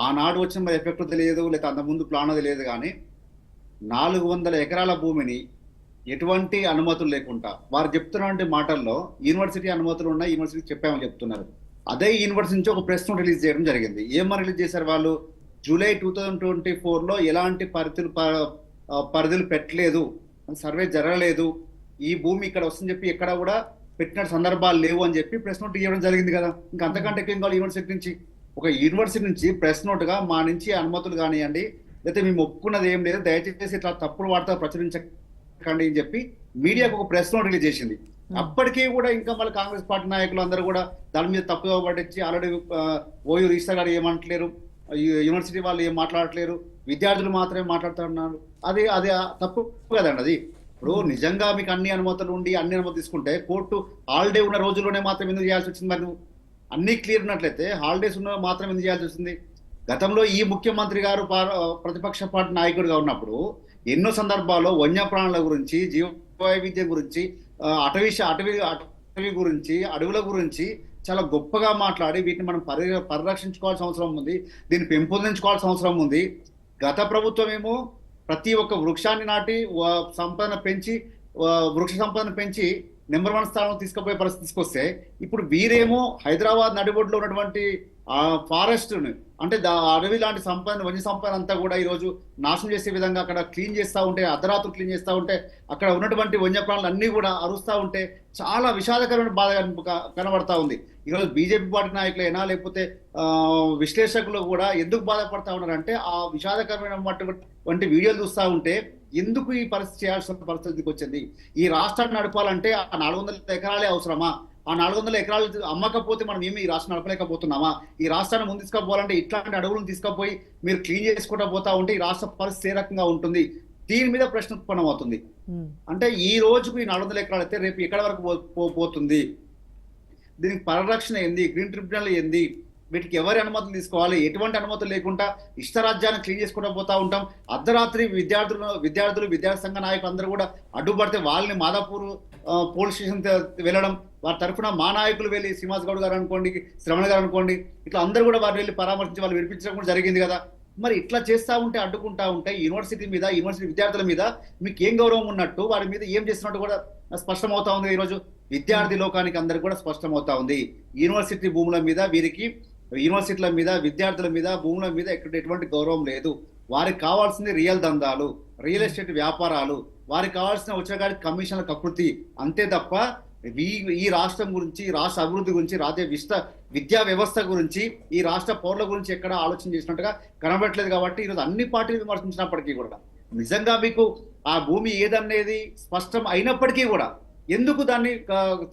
ఆనాడు వచ్చిన ఎఫెక్ట్ తెలియదు, లేక అంతకుముందు ప్లాన్ తెలియదు, కానీ 400 ఎకరాల భూమిని ఎటువంటి అనుమతులు లేకుండా వారు చెప్తున్నటువంటి మాటల్లో యూనివర్సిటీ అనుమతులు ఉన్నాయి, యూనివర్సిటీ చెప్పామని చెప్తున్నారు. అదే యూనివర్సిటీ నుంచి ఒక ప్రెస్ నోట్ రిలీజ్ చేయడం జరిగింది. ఏమని రిలీజ్ చేశారు వాళ్ళు? జూలై 2024లో ఎలాంటి పరిధులు పెట్టలేదు, సర్వే జరగలేదు, ఈ భూమి ఇక్కడ వస్తుందని చెప్పి ఎక్కడ కూడా పెట్టిన సందర్భాలు లేవు అని చెప్పి ప్రెస్ నోట్ ఇవ్వడం జరిగింది కదా. ఇంకా అంతకంటే ఏం కావాలి యూనివర్సిటీ నుంచి? ఒక యూనివర్సిటీ నుంచి ప్రెస్ నోట్ గా మా నుంచి అనుమతులు కానివ్వండి, లేకపోతే మేము ఒప్పుకున్నది ఏం లేదు, దయచేసి ఇట్లా తప్పుడు వార్త ప్రచురించకండి అని చెప్పి మీడియాకు ఒక ప్రెస్ నోట్ రిలీజ్ చేసింది. అప్పటికీ కూడా ఇంకా మళ్ళీ కాంగ్రెస్ పార్టీ నాయకులు అందరూ కూడా దాని మీద తప్పుగా పట్టించి ఆల్రెడీ ఓయూ రిజిస్టర్ గారు ఏమంటలేరు, యూనివర్సిటీ వాళ్ళు ఏం మాట్లాడట్లేరు, విద్యార్థులు మాత్రమే మాట్లాడుతున్నారు. అది అది తప్పు కదండి. అది ఇప్పుడు నిజంగా మీకు అన్ని అనుమతులు ఉండి అన్ని అనుమతి తీసుకుంటే కోర్టు హాలిడే ఉన్న రోజుల్లోనే మాత్రం ఎందుకు చేయాల్సి వచ్చింది? మరి నువ్వు అన్ని క్లియర్ ఉన్నట్లయితే హాలిడేస్ ఉన్న మాత్రం ఎందుకు చేయాల్సి వచ్చింది? గతంలో ఈ ముఖ్యమంత్రి గారు ప్రతిపక్ష పార్టీ నాయకుడిగా ఉన్నప్పుడు ఎన్నో సందర్భాల్లో వన్యప్రాణుల గురించి, జీవ వైవిధ్యం గురించి, అటవీ గురించి, అడవుల గురించి చాలా గొప్పగా మాట్లాడి వీటిని మనం పరిరక్షించుకోవాల్సిన అవసరం ఉంది, దీన్ని పెంపొందించుకోవాల్సిన అవసరం ఉంది. గత ప్రభుత్వం ఏమో ప్రతి ఒక్క వృక్షాన్ని నాటి వృక్ష సంపదను పెంచి నెంబర్ 1 స్థానం తీసుకుపోయే పరిస్థితి తీసుకొస్తే, ఇప్పుడు వీరేమో హైదరాబాద్ నడిబొడ్డులో ఉన్నటువంటి ఫారెస్ట్ అంటే అడవి లాంటి సంపద, వన్య సంపద అంతా కూడా ఈరోజు నాశనం చేసే విధంగా అక్కడ క్లీన్ చేస్తూ ఉంటే, అర్ధరాత్రులు క్లీన్ చేస్తూ ఉంటే, అక్కడ ఉన్నటువంటి వన్యప్రాణులు అన్నీ కూడా అరుస్తూ ఉంటే చాలా విషాదకరమైన బాధ కనబడతా ఉంది. ఈరోజు బీజేపీ పార్టీ నాయకులైనా లేకపోతే విశ్లేషకులు కూడా ఎందుకు బాధపడతా ఉన్నారంటే, ఆ విషాదకరమైన వీడియోలు చూస్తూ ఉంటే ఎందుకు ఈ పరిస్థితి చేయాల్సిన పరిస్థితికి వచ్చింది? ఈ రాష్ట్రాన్ని నడపాలంటే ఆ 400 ఎకరాలే అవసరమా? ఆ 400 ఎకరాలు అమ్మకపోతే మనం ఏమి ఈ రాష్ట్రం నడపలేకపోతున్నామా? ఈ రాష్ట్రాన్ని ముందు తీసుకుపోవాలంటే ఇట్లాంటి అడవులను తీసుకుపోయి మీరు క్లీన్ చేసుకుంటూ పోతా ఉంటే ఈ రాష్ట్ర పరిస్థితి ఏ రకంగా ఉంటుంది? దీని మీద ప్రశ్న ఉత్పన్నం అవుతుంది. అంటే ఈ రోజుకు ఈ 400 ఎకరాలు అయితే రేపు ఎక్కడి వరకు పోతుంది? దీనికి పరిరక్షణ ఏంది? గ్రీన్ ట్రిబ్యునల్ ఏంది? వీటికి ఎవరి అనుమతులు తీసుకోవాలి? ఎటువంటి అనుమతులు లేకుండా ఇష్టరాజ్యాన్ని క్లీన్ చేసుకుంటూ పోతా ఉంటాం. అర్ధరాత్రి విద్యార్థులు విద్యార్థి సంఘ నాయకులు అందరూ కూడా అడ్డుపడితే వాళ్ళని మాదాపూర్ పోలీస్ స్టేషన్ వెళ్ళడం, వారి తరఫున మా నాయకులు వెళ్ళి శ్రీనివాస్ గౌడ్ గారు అనుకోండి, శ్రవణ గారు అనుకోండి, ఇట్లా అందరూ కూడా వారు వెళ్ళి పరామర్శించి వాళ్ళు విడిపించడం కూడా జరిగింది కదా. మరి ఇట్లా చేస్తూ ఉంటే, అడ్డుకుంటా ఉంటే యూనివర్సిటీ మీద, యూనివర్సిటీ విద్యార్థుల మీద మీకు ఏం గౌరవం ఉన్నట్టు, వారి మీద ఏం చేస్తున్నట్టు కూడా స్పష్టమవుతా ఉంది. ఈరోజు విద్యార్థి లోకానికి అందరికి కూడా స్పష్టమవుతా ఉంది. యూనివర్సిటీ భూముల మీద వీరికి, యూనివర్సిటీల మీద, విద్యార్థుల మీద, భూముల మీద ఎటువంటి గౌరవం లేదు. వారికి కావాల్సింది రియల్ దందాలు, రియల్ ఎస్టేట్ వ్యాపారాలు, వారికి కావాల్సిన వచ్చేగాడి కమిషన్ల కకృతి, అంతే తప్ప ఈ రాష్ట్రం గురించి, రాష్ట్ర అభివృద్ధి గురించి, విద్యా వ్యవస్థ గురించి, ఈ రాష్ట్ర పౌరుల గురించి ఎక్కడ ఆలోచన చేసినట్టుగా కనబడట్లేదు. కాబట్టి ఈరోజు అన్ని పార్టీలు విమర్శించినప్పటికీ కూడా నిజంగా మీకు ఆ భూమి ఏదనేది స్పష్టం అయినప్పటికీ కూడా ఎందుకు దాన్ని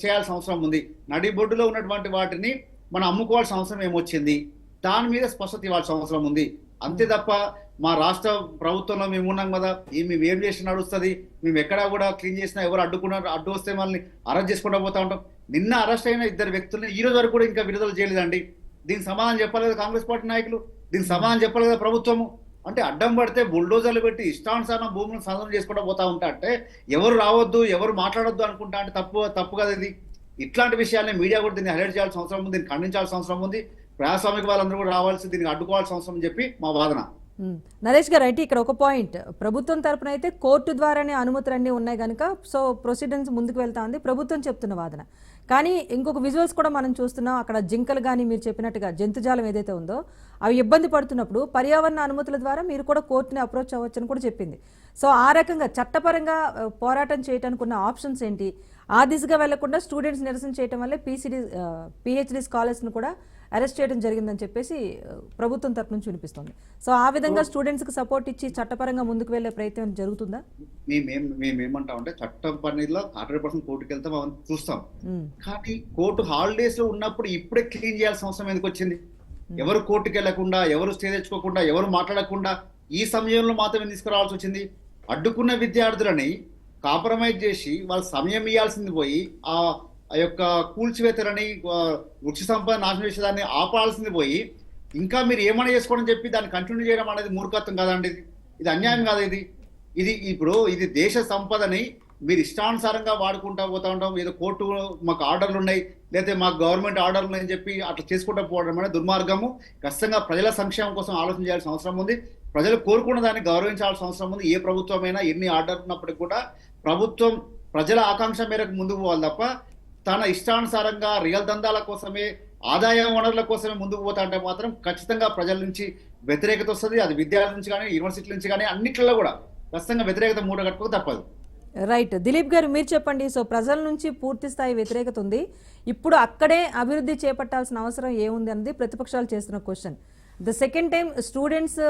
చేయాల్సిన అవసరం ఉంది? నడిబొడ్డులో ఉన్నటువంటి వాటిని మనం అమ్ముకోవాల్సిన అవసరం ఏమొచ్చింది? దాని మీద స్పష్టత ఇవ్వాల్సిన అవసరం ఉంది. అంతే తప్ప మా రాష్ట్ర ప్రభుత్వంలో మేము ఉన్నాం కదా, మేము ఏం చేసి నడుస్తుంది, మేము ఎక్కడా కూడా క్లీన్ చేసినా ఎవరు అడ్డు వస్తే మనల్ని అరెస్ట్ చేసుకుంటూ పోతా ఉంటాం. నిన్న అరెస్ట్ అయిన 2 వ్యక్తుల్ని ఈ రోజు వరకు కూడా ఇంకా విడుదల చేయలేదండి. దీనికి సమాధానం చెప్పాలి కదా కాంగ్రెస్ పార్టీ నాయకులు, దీనికి సమాధానం చెప్పాలి కదా ప్రభుత్వము. అంటే అడ్డం పడితే బుల్డోజర్లు పెట్టి ఇష్టానుసారం భూములను సందర్శన చేసుకుంటూ పోతా ఉంటా అంటే ఎవరు రావద్దు, ఎవరు మాట్లాడొద్దు అనుకుంటా అంటే తప్పు కదా ఇది. ఇట్లాంటి విషయాన్ని మీడియా కూడా దీన్ని హైలైట్ చేయాల్సిన అవసరం ఉంది, దీన్ని ఖండించాల్సిన అవసరం ఉంది. ప్రజాస్వామిక వాళ్ళందరూ కూడా రావాల్సి, దీనికి అడ్డుకోవాల్సిన అవసరం అని చెప్పి మా వాదన. నరేష్ గారు, అయితే ఇక్కడ ఒక పాయింట్, ప్రభుత్వం తరపున అయితే కోర్టు ద్వారానే అనుమతులన్నీ ఉన్నాయి కనుక సో ప్రొసీడెన్స్ ముందుకు వెళ్తా ఉంది ప్రభుత్వం చెప్తున్న వాదన. కానీ ఇంకొక విజువల్స్ కూడా మనం చూస్తున్నాం, అక్కడ జింకలు కానీ మీరు చెప్పినట్టుగా జంతుజాలం ఏదైతే ఉందో అవి ఇబ్బంది పడుతున్నప్పుడు పర్యావరణ అనుమతుల ద్వారా మీరు కూడా కోర్టుని అప్రోచ్ అవ్వచ్చని కూడా చెప్పింది. సో ఆ రకంగా చట్టపరంగా పోరాటం చేయడానికి ఉన్న ఆప్షన్స్ ఏంటి? ఆ దిశగా వెళ్లకుండా స్టూడెంట్స్ నిరసన చేయడం వల్లే పిహెచ్డి స్కాలర్స్ను కూడా అరెస్ట్ చేయడం జరిగిందని చెప్పేసి ప్రభుత్వం తరపు నుంచి వినిపిస్తుంది. సో ఆ విధంగా స్టూడెంట్స్కి సపోర్ట్ ఇచ్చి చట్టపరంగా ముందుకు వెళ్లే ప్రయత్నం జరుగుతుందా? మేమేమంటామంటే చట్టం పనిలో 100% కోర్టుకు వెళ్తాం, అవన్నీ చూస్తాం. కానీ కోర్టు హాలిడేస్ లో ఉన్నప్పుడు ఇప్పుడే క్లీన్ చేయాల్సిన అవసరం ఎందుకు వచ్చింది? ఎవరు కోర్టుకు వెళ్లకుండా, ఎవరు స్టే తెచ్చుకోకుండా, ఎవరు మాట్లాడకుండా ఈ సమయంలో మాత్రమే తీసుకురావాల్సి వచ్చింది? అడ్డుకున్న విద్యార్థులని కాంప్రమైజ్ చేసి వాళ్ళ సమయం ఇవ్వాల్సింది పోయి ఆ యొక్క కూల్చివేతలని, వృక్ష సంపద నాశనం చేసేదాన్ని ఆపాల్సింది పోయి ఇంకా మీరు ఏమైనా చేసుకోవడం చెప్పి దాన్ని కంటిన్యూ చేయడం అనేది మూర్ఖత్వం కదండి. ఇది అన్యాయం కాదు. ఇది దేశ సంపదని మీరు ఇష్టానుసారంగా వాడుకుంటా పోతా ఉంటాం. ఏదో కోర్టు మాకు ఆర్డర్లు ఉన్నాయి, లేకపోతే మాకు గవర్నమెంట్ ఆర్డర్లు ఉన్నాయని చెప్పి అట్లా చేసుకుంటూ పోవడం అనేది దుర్మార్గము. ఖచ్చితంగా ప్రజల సంక్షేమం కోసం ఆలోచన చేయాల్సిన అవసరం ఉంది. ప్రజలు కోరుకున్న దాన్ని గౌరవించాల్సిన అవసరం ఉంది. ఏ ప్రభుత్వమైనా ఎన్ని ఆర్డర్లు ఉన్నప్పటికీ కూడా ప్రభుత్వం ప్రజల ఆకాంక్ష మేరకు ముందుకు పోవాలి తప్ప తన ఇష్టానుసారంగా రియల్ దందాల కోసమే, ఆదాయ వనరుల కోసమే ముందుకు పోతా అంటే మాత్రం ఖచ్చితంగా ప్రజల నుంచి వ్యతిరేకత వస్తుంది. అది విద్యార్థుల నుంచి కానీ, యూనివర్సిటీల నుంచి కానీ, అన్నిట్లలో కూడా ఖచ్చితంగా వ్యతిరేకత మూట కట్టుకోక తప్పదు. రైట్. దిలీప్ గారు మీరు చెప్పండి. సో ప్రజల నుంచి పూర్తి స్థాయి వ్యతిరేకత ఉంది. ఇప్పుడు అక్కడే అభివృద్ధి చేపట్టాల్సిన అవసరం ఏముంది అన్నది ప్రతిపక్షాలు చేస్తున్న question. The second time students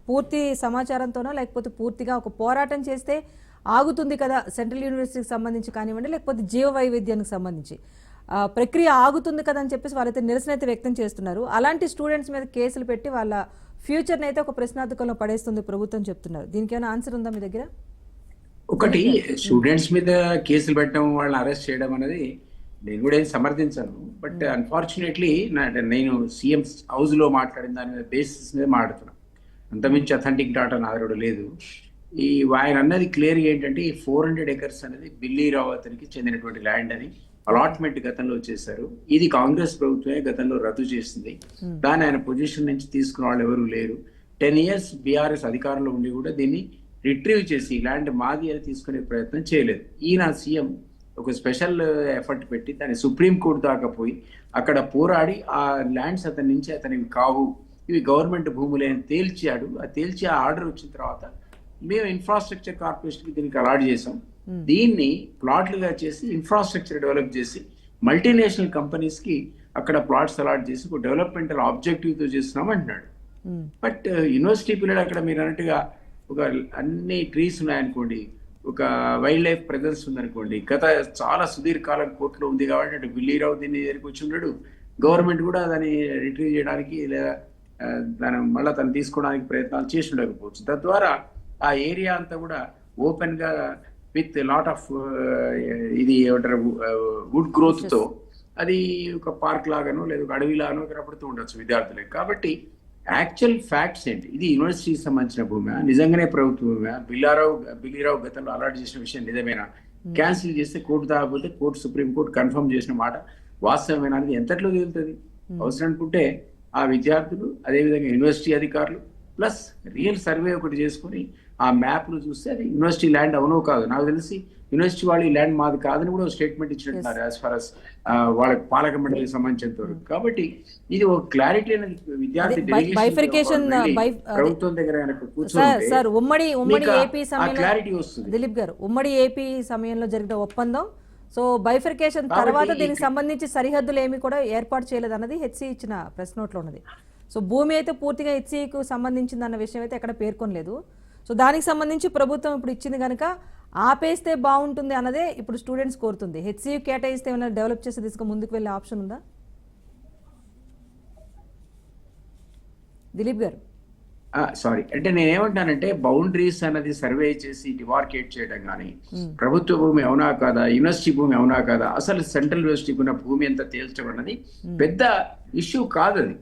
పూర్తి సమాచారంతోనో లేకపోతే పూర్తిగా ఒక పోరాటం చేస్తే ఆగుతుంది కదా, సెంట్రల్ యూనివర్సిటీకి సంబంధించి కానివ్వండి లేకపోతే జీవ వైవిధ్యానికి సంబంధించి ప్రక్రియ ఆగుతుంది కదా అని చెప్పేసి వాళ్ళైతే నిరసన అయితే వ్యక్తం చేస్తున్నారు. అలాంటి స్టూడెంట్స్ మీద కేసులు పెట్టి వాళ్ళ ఫ్యూచర్ని అయితే ఒక ప్రశ్నార్థకంలో పడేస్తుంది ప్రభుత్వం చెప్తున్నారు. దీనికి ఏమైనా ఆన్సర్ ఉందా మీ దగ్గర? ఒకటి, స్టూడెంట్స్ మీద కేసులు పెట్టడం, వాళ్ళని అరెస్ట్ చేయడం అనేది నేను కూడా ఏం సమర్థించాను. బట్ అన్ఫార్చునేట్లీ నేను సీఎం హౌస్ లో మాట్లాడిన దాని మీద బేసిస్ మీద మాట్లాడుతున్నాను. అంతమించి అథెంటిక్ డాటా నా దగ్గర లేదు. ఆయన అన్నది క్లియర్ ఏంటంటే ఈ 400 acres అనేది బిల్లీ రావత్ చెందినటువంటి ల్యాండ్ అని అలాట్మెంట్ గతంలో చేశారు. ఇది కాంగ్రెస్ ప్రభుత్వమే గతంలో రద్దు చేసింది. దాన్ని ఆయన పొజిషన్ నుంచి తీసుకున్న వాళ్ళు ఎవరు లేరు. 10 years బీఆర్ఎస్ అధికారంలో ఉండి కూడా దీన్ని రిట్రీవ్ చేసి ల్యాండ్ మాది అని తీసుకునే ప్రయత్నం చేయలేదు. ఈయన సీఎం ఒక స్పెషల్ ఎఫర్ట్ పెట్టి దాన్ని సుప్రీంకోర్టు దాకా పోయి అక్కడ పోరాడి ఆ ల్యాండ్స్ అతని నుంచి అతనివి కావు, ఇవి గవర్నమెంట్ భూములే అని తేల్చాడు. ఆ తేల్చి ఆ ఆర్డర్ వచ్చిన తర్వాత మేము ఇన్ఫ్రాస్ట్రక్చర్ కార్పొరేషన్కి దీనికి అలాట్ చేసాం. దీన్ని ప్లాట్లుగా చేసి ఇన్ఫ్రాస్ట్రక్చర్ డెవలప్ చేసి మల్టీనేషనల్ కంపెనీస్ కి అక్కడ ప్లాట్స్ అలాట్ చేసి ఒక డెవలప్మెంటల్ ఆబ్జెక్టివ్ తో చేస్తున్నాం అంటున్నాడు. బట్ యూనివర్సిటీ పిల్లలు అక్కడ మీరు అన్నట్టుగా ఒక అన్ని ట్రీస్ ఉన్నాయనుకోండి, ఒక వైల్డ్ లైఫ్ ప్రెజెన్స్ ఉందనుకోండి, గత చాలా సుదీర్ఘకాలం కోర్టులో ఉంది కాబట్టి అటు బిల్లీరావు దీన్ని దగ్గరికి వచ్చి ఉన్నాడు. గవర్నమెంట్ కూడా దాన్ని రిట్రీవ్ చేయడానికి లేదా దాని మళ్ళీ తను తీసుకోవడానికి ప్రయత్నాలు చేసి ఉండకపోవచ్చు. తద్వారా ఆ ఏరియా అంతా కూడా ఓపెన్ గా విత్ లాట్ ఆఫ్ ఇది ఏమంటారు వుడ్ గ్రోత్ తో అది ఒక పార్క్ లాగానో లేదా ఒక అడవి లాగానో కనపడుతూ ఉండొచ్చు విద్యార్థులకు. కాబట్టి యాక్చువల్ ఫ్యాక్ట్స్ ఏంటి, ఇది యూనివర్సిటీకి సంబంధించిన భూమి, నిజంగానే ప్రభుత్వ భూమి, బిల్లీరావు గతంలో అలాట్ చేసిన విషయం నిజమేనా, క్యాన్సిల్ చేస్తే కోర్టు దాకపోతే కోర్టు సుప్రీంకోర్టు కన్ఫర్మ్ చేసిన మాట వాస్తవమేనా అనేది ఎంతట్లో తేలుతుంది. అవసరం అనుకుంటే ఆ విద్యార్థులు అదేవిధంగా యూనివర్సిటీ అధికారులు ప్లస్ రియల్ సర్వే ఒకటి చేసుకుని ఆ మ్యాప్లు చూస్తే అది యూనివర్సిటీ ల్యాండ్ అవునో కాదు. నాకు తెలిసి యూనివర్సిటీ వాళ్ళు ఈ ల్యాండ్ మాది కాదని కూడా స్టేట్మెంట్ ఇచ్చినట్టున్నారు యాజ్ ఫార్ అస్ వాళ్ళ పాలక మండలికి సంబంధించేంత వరకు. కాబట్టి ఇది ఒక క్లారిటీ అనేది విద్యార్థి ప్రభుత్వం దగ్గర క్లారిటీ వస్తుంది. దిలీప్ గారు, ఉమ్మడి ఏపీ సమయంలో జరిగిన ఒప్పందం, సో బైఫర్కేషన్ తర్వాత దీనికి సంబంధించి సరిహద్దులు ఏమి కూడా ఏర్పాటు చేయలేదు అన్నది హెచ్సి ఇచ్చిన ప్రెస్ నోట్లో ఉన్నది. సో భూమి అయితే పూర్తిగా హెచ్సికు సంబంధించింది అన్న విషయం అయితే ఎక్కడ పేర్కొనలేదు. సో దానికి సంబంధించి ప్రభుత్వం ఇప్పుడు ఇచ్చింది కనుక ఆపేస్తే బాగుంటుంది అన్నదే ఇప్పుడు స్టూడెంట్స్ కోరుతుంది. హెచ్సి కేటాయిస్తే ఏమైనా డెవలప్ చేసే దిశగా ముందుకు వెళ్ళే ఆప్షన్ ఉందా దిలీప్ గారు? సారీ, అంటే నేనేమంటానంటే బౌండరీస్ అన్నది సర్వే చేసి డిమార్కేట్ చేయడం కానీ, ప్రభుత్వ భూమి అవునా కాదా, యూనివర్సిటీ భూమి అవునా కాదా, అసలు సెంట్రల్ యూనివర్సిటీకి ఉన్న భూమి ఎంత తేల్చడం అన్నది పెద్ద ఇష్యూ కాదు. అది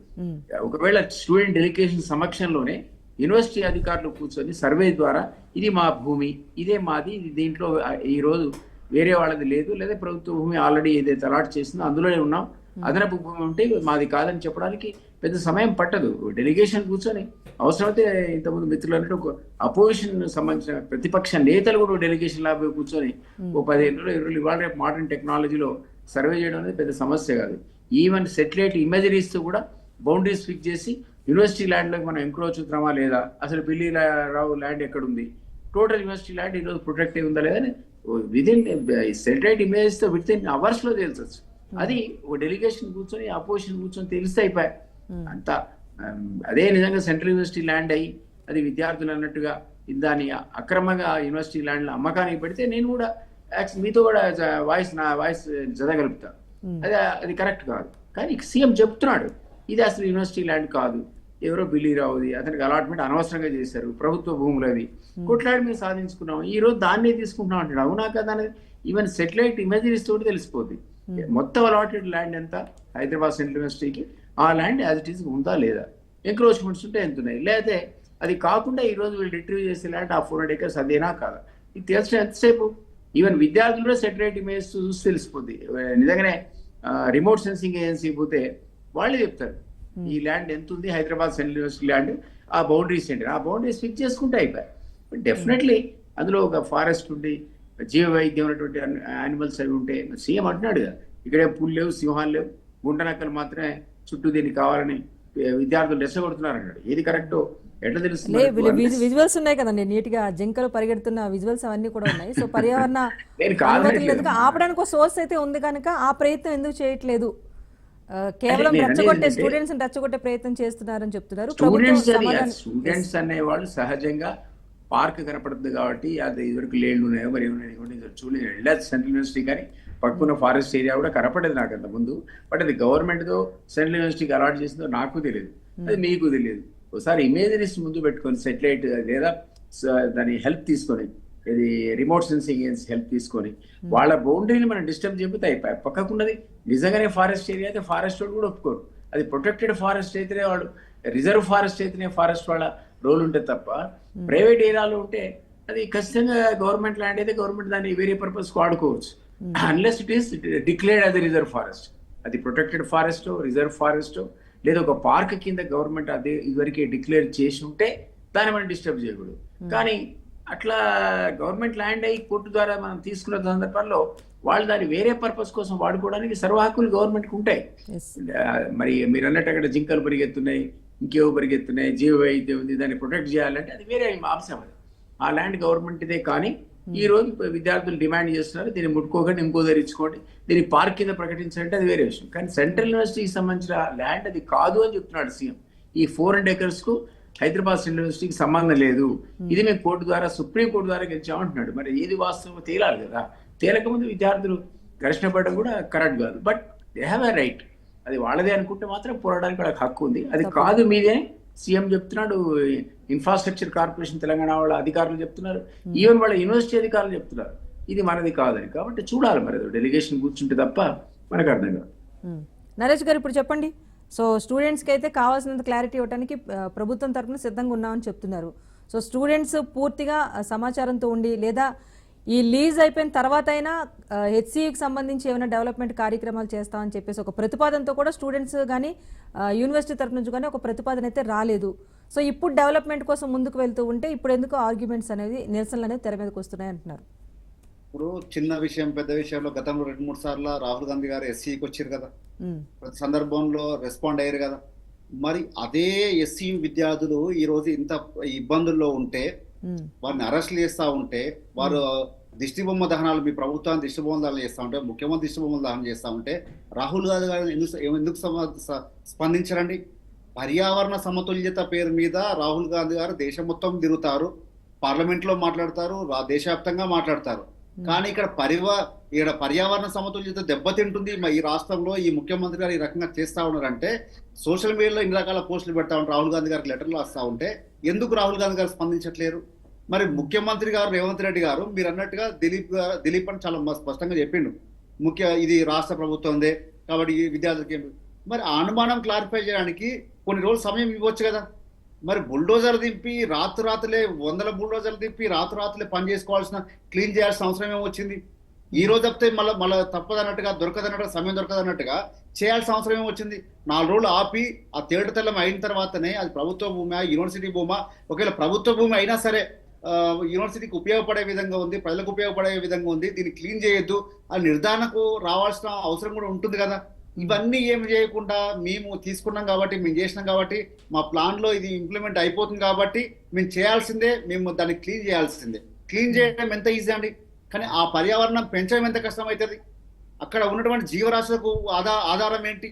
ఒకవేళ స్టూడెంట్ డెలిగేషన్ సమక్షంలోనే యూనివర్సిటీ అధికారులు కూర్చొని సర్వే ద్వారా ఇది మా భూమి, ఇదే మాది, ఇది దీంట్లో ఈ రోజు వేరే వాళ్ళది లేదు, లేదా ప్రభుత్వ భూమి ఆల్రెడీ ఏదైతే అలాట్ చేసిందో అందులోనే ఉన్నాం, అదనపు భూమి ఉంటే మాది కాదని చెప్పడానికి పెద్ద సమయం పట్టదు. డెలిగేషన్ కూర్చొని అవసరమైతే ఇంతకుముందు మిత్రులు అన్నట్టు ఒక అపోజిషన్ సంబంధించిన ప్రతిపక్ష నేతలు కూడా డెలిగేషన్ లాభ కూర్చొని ఓ 15 రోజులు 20 రోజులు ఇవాళ రేపు మోడర్న్ టెక్నాలజీలో సర్వే చేయడం అనేది పెద్ద సమస్య కాదు. ఈవెన్ సెటిలైట్ ఇమేజరీస్ తో కూడా బౌండరీస్ ఫిక్స్ చేసి యూనివర్సిటీ ల్యాండ్లోకి మనం ఎంక్రోచ్ అవుతున్నామా లేదా, అసలు బిల్లీరావు ల్యాండ్ ఎక్కడుంది, టోటల్ యూనివర్సిటీ ల్యాండ్ ఈరోజు ప్రొటెక్ట్ అయి ఉందా లేదని విదిన్ సెటిలైట్ ఇమేజెస్ తో విత్ ఇన్ అవర్స్ లో తెలుసొచ్చు. అది ఒక డెలిగేషన్ కూర్చొని అపోజిషన్ కూర్చొని తెలిస్తే అయిపోయాయి అంతా. అదే నిజంగా సెంట్రల్ యూనివర్సిటీ ల్యాండ్ అయ్యి అది విద్యార్థులు అన్నట్టుగా దాన్ని అక్రమంగా యూనివర్సిటీ ల్యాండ్ అమ్మకానికి పెడితే నేను కూడా మీతో కూడా నా వాయిస్ జరగలుగుతా. అది కరెక్ట్ కాదు. కానీ సీఎం చెప్తున్నాడు ఇది అసలు యూనివర్సిటీ ల్యాండ్ కాదు, ఎవరో బిల్లీరావుది, అతనికి అలాట్మెంట్ అనవసరంగా చేశారు, ప్రభుత్వ భూములది, కొట్లాడి మేము సాధించుకున్నాం, ఈ రోజు దాన్నే తీసుకుంటున్నాం అంటాడు. అవునా కదా అనేది ఈవెన్ సెటిలైట్ ఇమేజరీస్ తోటి తెలిసిపోతుంది. మొత్తం అలాటెడ్ ల్యాండ్ ఎంత హైదరాబాద్ సెంట్రల్ యూనివర్సిటీకి, ఆ ల్యాండ్ యాజ్ ఇట్ ఈస్ ఉందా లేదా, ఎంక్రోచ్మెంట్స్ ఉంటే ఎంత ఉన్నాయి, లేకపోతే అది కాకుండా ఈ రోజు వీళ్ళు రిట్రీవ్ చేసే ల్యాండ్ ఆ 400 acres అదేనా కాదా, ఇది తెలిసిన ఎంతసేపు ఈవెన్ విద్యార్థులు కూడా సెటిలైట్ ఇమేజ్ చూసి తెలిసిపోద్ది. నిజంగానే రిమోట్ సెన్సింగ్ ఏజెన్సీ పోతే వాళ్ళే చెప్తారు ఈ ల్యాండ్ ఎంత ఉంది, హైదరాబాద్ సెంట్రల్ యూనివర్సిటీ ల్యాండ్, ఆ బౌండరీస్ ఏంటి, ఆ బౌండరీస్ ఫిక్స్ చేసుకుంటే అయిపోయాయి. డెఫినెట్లీ అందులో ఒక ఫారెస్ట్ ఉండి జీవ వైద్యం ఉన్నటువంటి యానిమల్స్ అవి ఉంటే సీఎం అంటున్నాడు కదా, ఇక్కడే పులు లేవు, సింహాలు లేవు, గుంటనక్కలు మాత్రమే చుట్టూ దీనికి కావాలని విద్యార్థులు రెచ్చగొడుతున్నారు అన్నాడు. ఏది కరెక్టో ఎట్లా తెలుస్తుంది? విజువల్స్ ఉన్నాయి కదండి, నీట్ గా జింకలు పరిగెడుతున్న విజువల్స్ అవన్నీ కూడా ఉన్నాయి. సో పర్యావరణ నేను కాదు అనుమతులు ఎందుకు ఆపడానికి ఒక సోర్స్ అయితే ఉంది కనుక ఆ ప్రయత్నం ఎందుకు చేయట్లేదు? కేవలం నేను రెచ్చగొట్టే అనేది స్టూడెంట్స్ రెచ్చగొట్టే ప్రయత్నం చేస్తున్నారని చెప్తున్నారు. ప్రభుత్వం సమాధానం స్టూడెంట్స్ అనేవాళ్ళు సహజంగా పార్క్ కనపడుతుంది కాబట్టి అది ఇదివరకు లేళ్ళు ఉన్నాయో మరి ఏమైనా చూడలేదు. వెళ్ళదు సెంట్రల్ యూనివర్సిటీ కానీ పక్కన ఫారెస్ట్ ఏరియా కూడా కనపడేది నాకు అంత ముందు. బట్ అది గవర్నమెంట్తో సెంట్రల్ యూనివర్సిటీకి అలాట్ చేసిందో నాకు తెలియదు, అది మీకు తెలియదు. ఒకసారి ఇమేజరీస్ ముందు పెట్టుకొని సెటిలైట్ లేదా దాని హెల్ప్ తీసుకొని, ఇది రిమోట్ సెన్సింగ్ హెల్ప్ తీసుకొని వాళ్ళ బౌండరీని మనం డిస్టర్బ్ చేయకపోతే అయిపోయి పక్కకున్నది నిజంగానే ఫారెస్ట్ ఏరియా అయితే ఫారెస్ట్ వాళ్ళు కూడా ఒప్పుకోరు. అది ప్రొటెక్టెడ్ ఫారెస్ట్ అయితేనే వాళ్ళు, రిజర్వ్ ఫారెస్ట్ అయితేనే ఫారెస్ట్ వాళ్ళ రోల్ ఉంటే తప్ప ప్రైవేట్ ఏరియాలో ఉంటే అది ఖచ్చితంగా గవర్నమెంట్ ల్యాండ్ అయితే గవర్నమెంట్ దాన్ని వేరే పర్పస్కి వాడుకోవచ్చు. అన్లెస్ ఇట్ ఈస్ డిక్లేర్డ్ అది రిజర్వ్ ఫారెస్ట్, అది ప్రొటెక్టెడ్ ఫారెస్ట్ రిజర్వ్ ఫారెస్ట్ లేదా ఒక పార్క్ కింద గవర్నమెంట్ అదే ఇదివరకే డిక్లేర్ చేసి ఉంటే దాన్ని మనం డిస్టర్బ్ చేయకూడదు. కానీ అట్లా గవర్నమెంట్ ల్యాండ్ అయ్యి కోర్టు ద్వారా మనం తీసుకున్న సందర్భంలో వాళ్ళు దాన్ని వేరే పర్పస్ కోసం వాడుకోవడానికి సర్వ హక్కులు గవర్నమెంట్కి ఉంటాయి. మరి మీరు అన్నట్టు అక్కడ జింకలు పరిగెత్తున్నాయి, ఇంకేవో పరిగెత్తున్నాయి, జీవ అయితే ఉంది, దాన్ని ప్రొటెక్ట్ చేయాలంటే అది వేరే అంశం. అది ఆ ల్యాండ్ గవర్నమెంట్ ఇదే. కానీ ఈ రోజు విద్యార్థులు డిమాండ్ చేస్తున్నారు దీన్ని ముట్టుకోకండి, ఇంకో ధరించుకోండి, దీన్ని పార్క్ కింద ప్రకటించాలంటే అది వేరే విషయం. కానీ సెంట్రల్ యూనివర్సిటీకి సంబంధించిన ల్యాండ్ అది కాదు అని చెప్తున్నాడు సీఎం. ఈ 400 acres కు హైదరాబాద్ సెంట్రల్ యూనివర్సిటీకి సంబంధం లేదు, ఇది మేము కోర్టు ద్వారా సుప్రీం కోర్టు ద్వారా గెలిచామంటున్నాడు. మరి ఏది వాస్తవం తేలాలి కదా. తేలకముందు విద్యార్థులు ఘర్షణ పడడం కూడా కరెక్ట్ కాదు. But they have a right, అది వాళ్ళదే అనుకుంటే మాత్రం పోరాడానికి వాళ్ళకి హక్కు ఉంది. అది కాదు మీదే సీఎం చెప్తున్నాడు, ఇన్ఫ్రాస్ట్రక్చర్ కార్పొరేషన్ తెలంగాణ వాళ్ళ అధికారులు చెప్తున్నారు, ఈవెన్ వాళ్ళ యూనివర్సిటీ అధికారులు చెప్తున్నారు ఇది మనది కాదని. కాబట్టి చూడాలి మరి డెలిగేషన్ కూర్చుంటే తప్ప మనకు అర్థం కాదు. నరేష్ గారు ఇప్పుడు చెప్పండి. సో స్టూడెంట్స్కి అయితే కావాల్సినంత క్లారిటీ ఇవ్వడానికి ప్రభుత్వం తరఫున సిద్ధంగా ఉన్నామని చెప్తున్నారు. సో స్టూడెంట్స్ పూర్తిగా సమాచారంతో ఉండి లేదా ఈ లీజ్ అయిపోయిన తర్వాత అయినా హెచ్సియుకి సంబంధించి ఏమైనా డెవలప్మెంట్ కార్యక్రమాలు చేస్తామని చెప్పేసి ఒక ప్రతిపాదనతో కూడా స్టూడెంట్స్ కానీ యూనివర్సిటీ తరఫు నుంచి కానీ ఒక ప్రతిపాదన అయితే రాలేదు. సో ఇప్పుడు డెవలప్మెంట్ కోసం ముందుకు వెళ్తూ ఉంటే ఇప్పుడు ఎందుకు ఆర్గ్యుమెంట్స్ అనేది, నిరసనలు అనేది తెర మీదకి వస్తున్నాయి అంటున్నారు. ఇప్పుడు చిన్న విషయం పెద్ద విషయంలో గతంలో 2-3 సార్లు రాహుల్ గాంధీ గారు ఎస్సీకి వచ్చారు కదా, ప్రతి సందర్భంలో రెస్పాండ్ అయ్యారు కదా. మరి అదే ఎస్సీ విద్యార్థులు ఈ రోజు ఇంత ఇబ్బందుల్లో ఉంటే వారిని అరెస్ట్ చేస్తా ఉంటే, వారు దిష్టిబొమ్మ దహనాలు, మీ ప్రభుత్వాన్ని దిష్టిబొమ్మ దహనం చేస్తా ఉంటే, ముఖ్యమంత్రి దిష్టిబొమ్మ దహనం చేస్తా ఉంటే రాహుల్ గాంధీ గారు ఎందుకు స్పందించరండి? పర్యావరణ సమతుల్యత పేరు మీద రాహుల్ గాంధీ గారు దేశం మొత్తం తిరుగుతారు, పార్లమెంట్ లో మాట్లాడతారు, దేశవ్యాప్తంగా మాట్లాడతారు. కానీ ఇక్కడ పర్యావరణ సమతుల్యత దెబ్బతింటుంది ఈ రాష్ట్రంలో, ఈ ముఖ్యమంత్రి గారు ఈ రకంగా చేస్తా ఉన్నారంటే సోషల్ మీడియాలో ఇన్ని రకాల పోస్టులు పెడతా ఉంటారు, రాహుల్ గాంధీ గారికి లెటర్లు వస్తూ ఉంటే ఎందుకు రాహుల్ గాంధీ గారు స్పందించట్లేరు? మరి ముఖ్యమంత్రి గారు రేవంత్ రెడ్డి గారు మీరు అన్నట్టుగా దిలీప్ అని చాలా స్పష్టంగా చెప్పిండు, ఇది రాష్ట్ర ప్రభుత్వందే కాబట్టి ఈ విద్యార్థులకి మరి ఆ అనుమానం క్లారిఫై చేయడానికి కొన్ని రోజులు సమయం ఇవ్వచ్చు కదా. మరి బుల్డోజర్ దింపి రాత్రులే 100 బుల్డోజర్లు దింపి రాత్రులే పని చేసుకోవాల్సిన, క్లీన్ చేయాల్సిన అవసరం ఏమొచ్చింది? ఈ రోజు తప్పితే మళ్ళీ తప్పదన్నట్టుగా దొరకదన్నట్టుగా సమయం దొరకదన్నట్టుగా చేయాల్సిన అవసరం ఏమొచ్చింది? 4 రోజులు ఆపి ఆ తేటతెల్లం అయిన తర్వాతనే అది ప్రభుత్వ భూమా యూనివర్సిటీ భూమా, ఒకవేళ ప్రభుత్వ భూమి అయినా సరే యూనివర్సిటీకి ఉపయోగపడే విధంగా ఉంది, ప్రజలకు ఉపయోగపడే విధంగా ఉంది, దీన్ని క్లీన్ చేయొద్దు అని నిర్ధారణకు రావాల్సిన అవసరం కూడా ఉంటుంది కదా. ఇవన్నీ ఏమి చేయకుండా మేము తీసుకున్నాం కాబట్టి, మేము చేసినాం కాబట్టి, మా ప్లాన్ లో ఇది ఇంప్లిమెంట్ అయిపోతుంది కాబట్టి మేము చేయాల్సిందే, మేము దాన్ని క్లీన్ చేయాల్సిందే. క్లీన్ చేయడం ఎంత ఈజీ అండి, కానీ ఆ పర్యావరణం పెంచడం ఎంత కష్టం అవుతుంది? అక్కడ ఉన్నటువంటి జీవరాశులకు ఆధారం ఏంటి?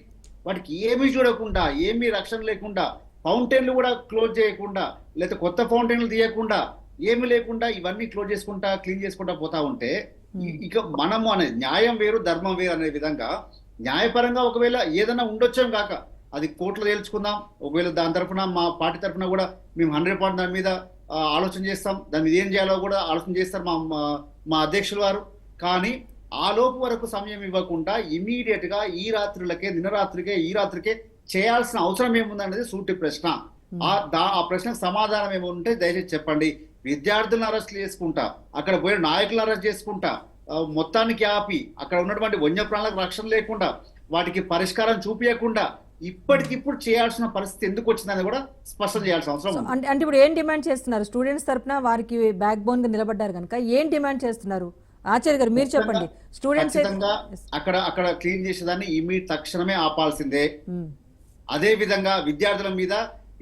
వాటికి ఏమీ చూడకుండా, ఏమీ రక్షణ లేకుండా, ఫౌంటైన్లు కూడా క్లోజ్ చేయకుండా, లేకపోతే కొత్త ఫౌంటైన్లు తీయకుండా, ఏమి లేకుండా ఇవన్నీ క్లోజ్ చేసుకుంటా క్లీన్ చేసుకుంటా పోతా ఉంటే ఇక మనము అనేది న్యాయం వేరు ధర్మం వేరు అనే విధంగా న్యాయపరంగా ఒకవేళ ఏదైనా ఉండొచ్చాం కాక అది కోర్టులో తేల్చుకుందాం. ఒకవేళ దాని తరఫున మా పార్టీ తరఫున కూడా మేము 100% దాని మీద ఆలోచన చేస్తాం, దాని మీద ఏం చేయాలో కూడా ఆలోచన చేస్తారు మా అధ్యక్షులు వారు. కానీ ఆ లోపు వరకు సమయం ఇవ్వకుండా ఇమీడియట్ గా ఈ రాత్రికే చేయాల్సిన అవసరం ఏముందనేది సూటి ప్రశ్న. ఆ ప్రశ్నకు సమాధానం ఏముంటే దయచేసి చెప్పండి. విద్యార్థులను అరెస్ట్ చేసుకుంటా, అక్కడ పోయిన నాయకులను అరెస్ట్ చేసుకుంటా, మొత్తానికి ఆపి అక్కడ ఉన్నటువంటి వన్యప్రాణులకు రక్షణ లేకుండా, వాటికి పరిష్కారం చూపించకుండా ఇప్పటికిప్పుడు చేయాల్సిన పరిస్థితి ఎందుకు వచ్చిందని కూడా స్పష్టం చేయాల్సిన అవసరం. అంటే ఇప్పుడు ఏం డిమాండ్ చేస్తున్నారు? స్టూడెంట్స్ తరఫున వారికి బ్యాక్ బోన్ గా నిలబడ్డారు కనుక ఏం డిమాండ్ చేస్తున్నారు? ఆచార్య గారు మీరు చెప్పండి. స్టూడెంట్స్ అక్కడ క్లీన్ చేసేదాన్ని తక్షణమే ఆపాల్సిందే. అదే విధంగా విద్యార్థుల మీద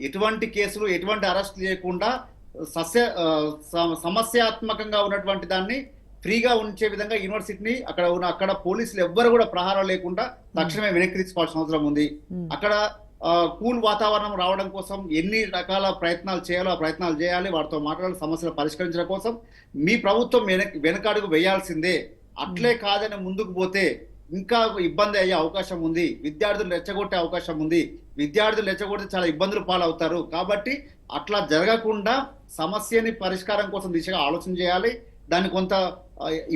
ఎటువంటి కేసులు ఎటువంటి అరెస్ట్ చేయకుండా సమస్యాత్మకంగా ఉన్నటువంటి దాన్ని ఫ్రీగా ఉంచే విధంగా యూనివర్సిటీని అక్కడ పోలీసులు ఎవ్వరు కూడా ప్రహారం లేకుండా తక్షణమే వెనక్కి తీసుకోవాల్సిన అవసరం ఉంది. అక్కడ కూల్ వాతావరణం రావడం కోసం ఎన్ని రకాల ప్రయత్నాలు చేయాలో ఆ ప్రయత్నాలు చేయాలి. వాటితో మాట్లాడి సమస్యలు పరిష్కరించడం కోసం మీ ప్రభుత్వం వెనకడుగు వేయాల్సిందే. అట్లే కాదని ముందుకు పోతే ఇంకా ఇబ్బంది అయ్యే అవకాశం ఉంది. విద్యార్థులు రెచ్చగొట్టే అవకాశం ఉంది. విద్యార్థులు రెచ్చగొడితే చాలా ఇబ్బందులు పాలవుతారు. కాబట్టి అట్లా జరగకుండా సమస్యని పరిష్కారం కోసం దిశగా ఆలోచన చేయాలి. దాన్ని కొంత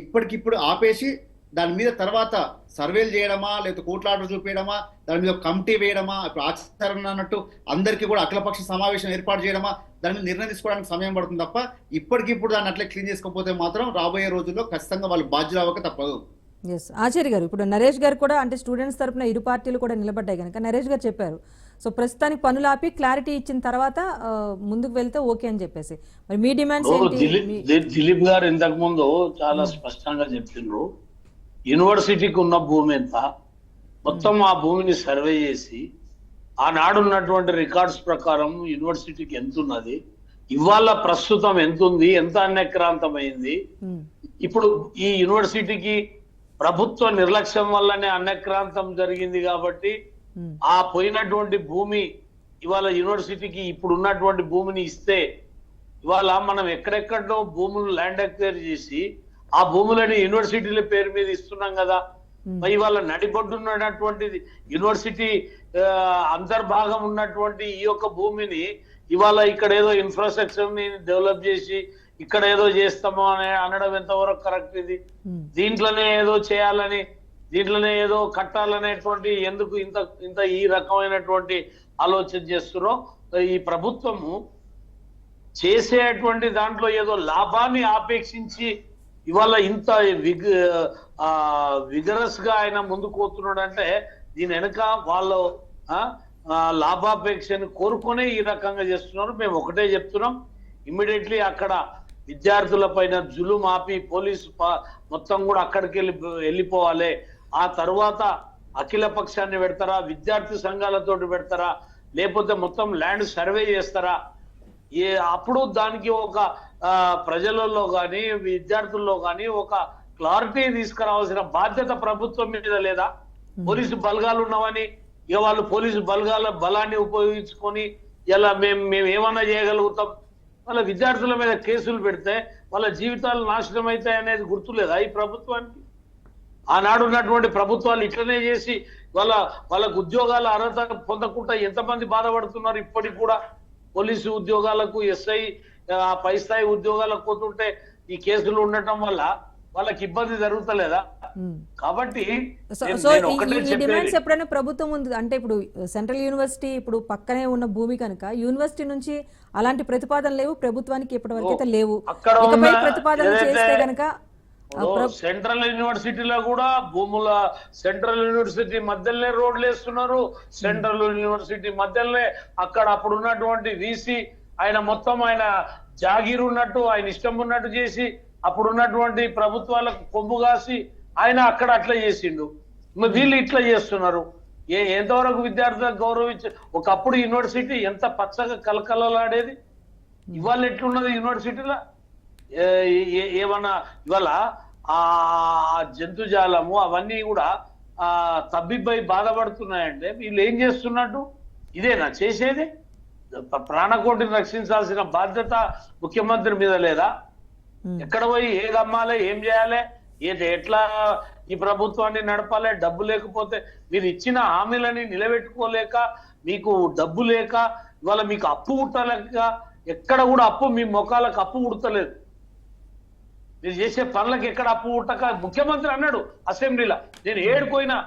ఇప్పటికిప్పుడు ఆపేసి దాని మీద తర్వాత సర్వేలు చేయడమా లేకపోతే కోట్లాటలు చూపించడమా, దాని మీద కమిటీ వేయడమా, ఇప్పుడు ఆచరణ అన్నట్టు అందరికీ కూడా అఖిలపక్ష సమావేశం ఏర్పాటు చేయడమా, దాని మీద నిర్ణయం తీసుకోవడానికి సమయం పడుతుంది తప్ప ఇప్పటికిప్పుడు దాన్ని అట్లే క్లీన్ చేసుకోకపోతే మాత్రం రాబోయే రోజుల్లో ఖచ్చితంగా వాళ్ళు బాధ్యులు అవ్వక తప్పదు. ఎస్ ఆచార్య గారు, ఇప్పుడు నరేష్ గారు కూడా అంటే స్టూడెంట్స్ తరపున ఇరు పార్టీలు కూడా నిలబడ్డాయి కనుక నరేష్ గారు చెప్పారు, సో ప్రస్తుతానికి పనులు ఆపి క్లారిటీ ఇచ్చిన తర్వాత ముందుకు వెళ్తే ఓకే అని చెప్పేసి, మరి మీ డిమాండ్స్ ఏంటి? దిలీప్ గారు ఇంతకు ముందు చాలా స్పష్టంగా చెప్పిండ్రు. యూనివర్సిటీకి ఉన్న భూమి ఎంత, మొత్తం ఆ భూమిని సర్వే చేసి ఆనాడు ఉన్నటువంటి రికార్డ్స్ ప్రకారం యూనివర్సిటీకి ఎంత ఉన్నది, ఇవాళ ప్రస్తుతం ఎంత ఉంది, ఎంత అన్యక్రాంతమైంది. ఇప్పుడు ఈ యూనివర్సిటీకి ప్రభుత్వ నిర్లక్ష్యం వల్లనే అన్యక్రాంతం జరిగింది కాబట్టి ఆ పోయినటువంటి భూమి ఇవాళ యూనివర్సిటీకి ఇప్పుడు ఉన్నటువంటి భూమిని ఇస్తే ఇవాళ మనం ఎక్కడెక్కడో భూములు ల్యాండ్ అక్వైర్ చేసి ఆ భూములని యూనివర్సిటీల పేరు మీద ఇస్తున్నాం కదా. మరి ఇవాళ నడిబొడ్డున్నటువంటి యూనివర్సిటీ అంతర్భాగం ఉన్నటువంటి ఈ యొక్క భూమిని ఇవాళ ఇక్కడ ఏదో ఇన్ఫ్రాస్ట్రక్చర్ ని డెవలప్ చేసి ఇక్కడ ఏదో చేస్తామో అని అనడం ఎంతవరకు కరెక్ట్? ఇది దీంట్లోనే ఏదో చేయాలని, దీంట్లోనే ఏదో కట్టాలనేటువంటి ఎందుకు ఇంత ఇంత ఈ రకమైనటువంటి ఆలోచన చేస్తున్నారో ఈ ప్రభుత్వము చేసేటువంటి దాంట్లో ఏదో లాభాన్ని ఆపేక్షించి ఇవాళ ఇంత విగరస్ గా ఆయన ముందుకు పోతున్నాడు అంటే దీని వెనక వాళ్ళు లాభాపేక్షను కోరుకునే ఈ రకంగా చేస్తున్నారు. మేము ఒకటే చెప్తున్నాం, ఇమ్మీడియట్లీ అక్కడ విద్యార్థుల పైన జులుం ఆపి పోలీసు మొత్తం కూడా అక్కడికి వెళ్ళిపోవాలి. ఆ తర్వాత అఖిల పక్షాన్ని పెడతారా, విద్యార్థి సంఘాలతో పెడతారా, లేకపోతే మొత్తం ల్యాండ్ సర్వే చేస్తారా? అప్పుడు దానికి ఒక ప్రజలలో కానీ విద్యార్థుల్లో కానీ ఒక క్లారిటీ తీసుకురావాల్సిన బాధ్యత ప్రభుత్వం మీద లేదా? పోలీసు బలగాలు ఉన్నామని ఇక వాళ్ళు పోలీసు బలాన్ని ఉపయోగించుకొని ఇలా మేము ఏమన్నా చేయగలుగుతాం, వాళ్ళ విద్యార్థుల మీద కేసులు పెడితే వాళ్ళ జీవితాలు నాశనం అవుతాయి అనేది గుర్తులేదా ఈ ప్రభుత్వానికి? ఆనాడు ఉన్నటువంటి ప్రభుత్వాలు ఇట్లనే చేసి వాళ్ళకు ఉద్యోగాల అర్హత పొందకుండా ఎంతమంది బాధపడుతున్నారు ఇప్పటికి కూడా. పోలీసు ఉద్యోగాలకు ఎస్ఐ పై స్థాయి ఉద్యోగాలకు పోతుంటే ఈ కేసులు ఉండటం వల్ల వాళ్ళకి ఇబ్బంది జరుగుతలేదా? కాబట్టి డిమాండ్స్ ఎప్పుడైనా ప్రభుత్వం ఉంది అంటే ఇప్పుడు సెంట్రల్ యూనివర్సిటీ ఇప్పుడు పక్కనే ఉన్న భూమి కనుక యూనివర్సిటీ నుంచి అలాంటి ప్రతిపాదన లేవు, ప్రభుత్వానికి ఇప్పటి వరకు అయితే లేవు. ప్రతిపాదన చేస్తే కనుక సెంట్రల్ యూనివర్సిటీలో కూడా భూముల సెంట్రల్ యూనివర్సిటీ మధ్యలోనే రోడ్లు వేస్తున్నారు. సెంట్రల్ యూనివర్సిటీ మధ్యలోనే అక్కడ అప్పుడు ఉన్నటువంటి వీసీ ఆయన మొత్తం ఆయన జాగీరు ఉన్నట్టు ఆయన ఇష్టం ఉన్నట్టు చేసి అప్పుడు ఉన్నటువంటి ప్రభుత్వాలకు కొమ్ము కాసి ఆయన అక్కడ అట్లా చేసిండు. వీళ్ళు ఇట్లా చేస్తున్నారు. ఎంతవరకు విద్యార్థులకు గౌరవించి ఒకప్పుడు యూనివర్సిటీ ఎంత పచ్చగా కలకలలాడేది, ఇవాళ ఎట్లున్నది యూనివర్సిటీలో? ఏమన్నా ఇవాళ ఆ జంతుజాలము అవన్నీ కూడా తబ్బిబ్బై బాధపడుతున్నాయంటే వీళ్ళు ఏం చేస్తున్నట్టు? ఇదేనా చేసేది? ప్రాణకోటిని రక్షించాల్సిన బాధ్యత ముఖ్యమంత్రి మీద లేదా? ఎక్కడ పోయి ఏది అమ్మాలి, ఏం చేయాలి, ఎట్లా ఈ ప్రభుత్వాన్ని నడపాలి? డబ్బు లేకపోతే మీరు ఇచ్చిన హామీలని నిలబెట్టుకోలేక, మీకు డబ్బు లేక, ఇవాళ మీకు అప్పు ఉట్టలేక, ఎక్కడ కూడా అప్పు మీ ముఖాలకు అప్పు ఉడతలేదు. మీరు చేసే పనులకు ఎక్కడ అప్పు ఉట్టక ముఖ్యమంత్రి అన్నాడు అసెంబ్లీలో, నేను ఏడుకోయినా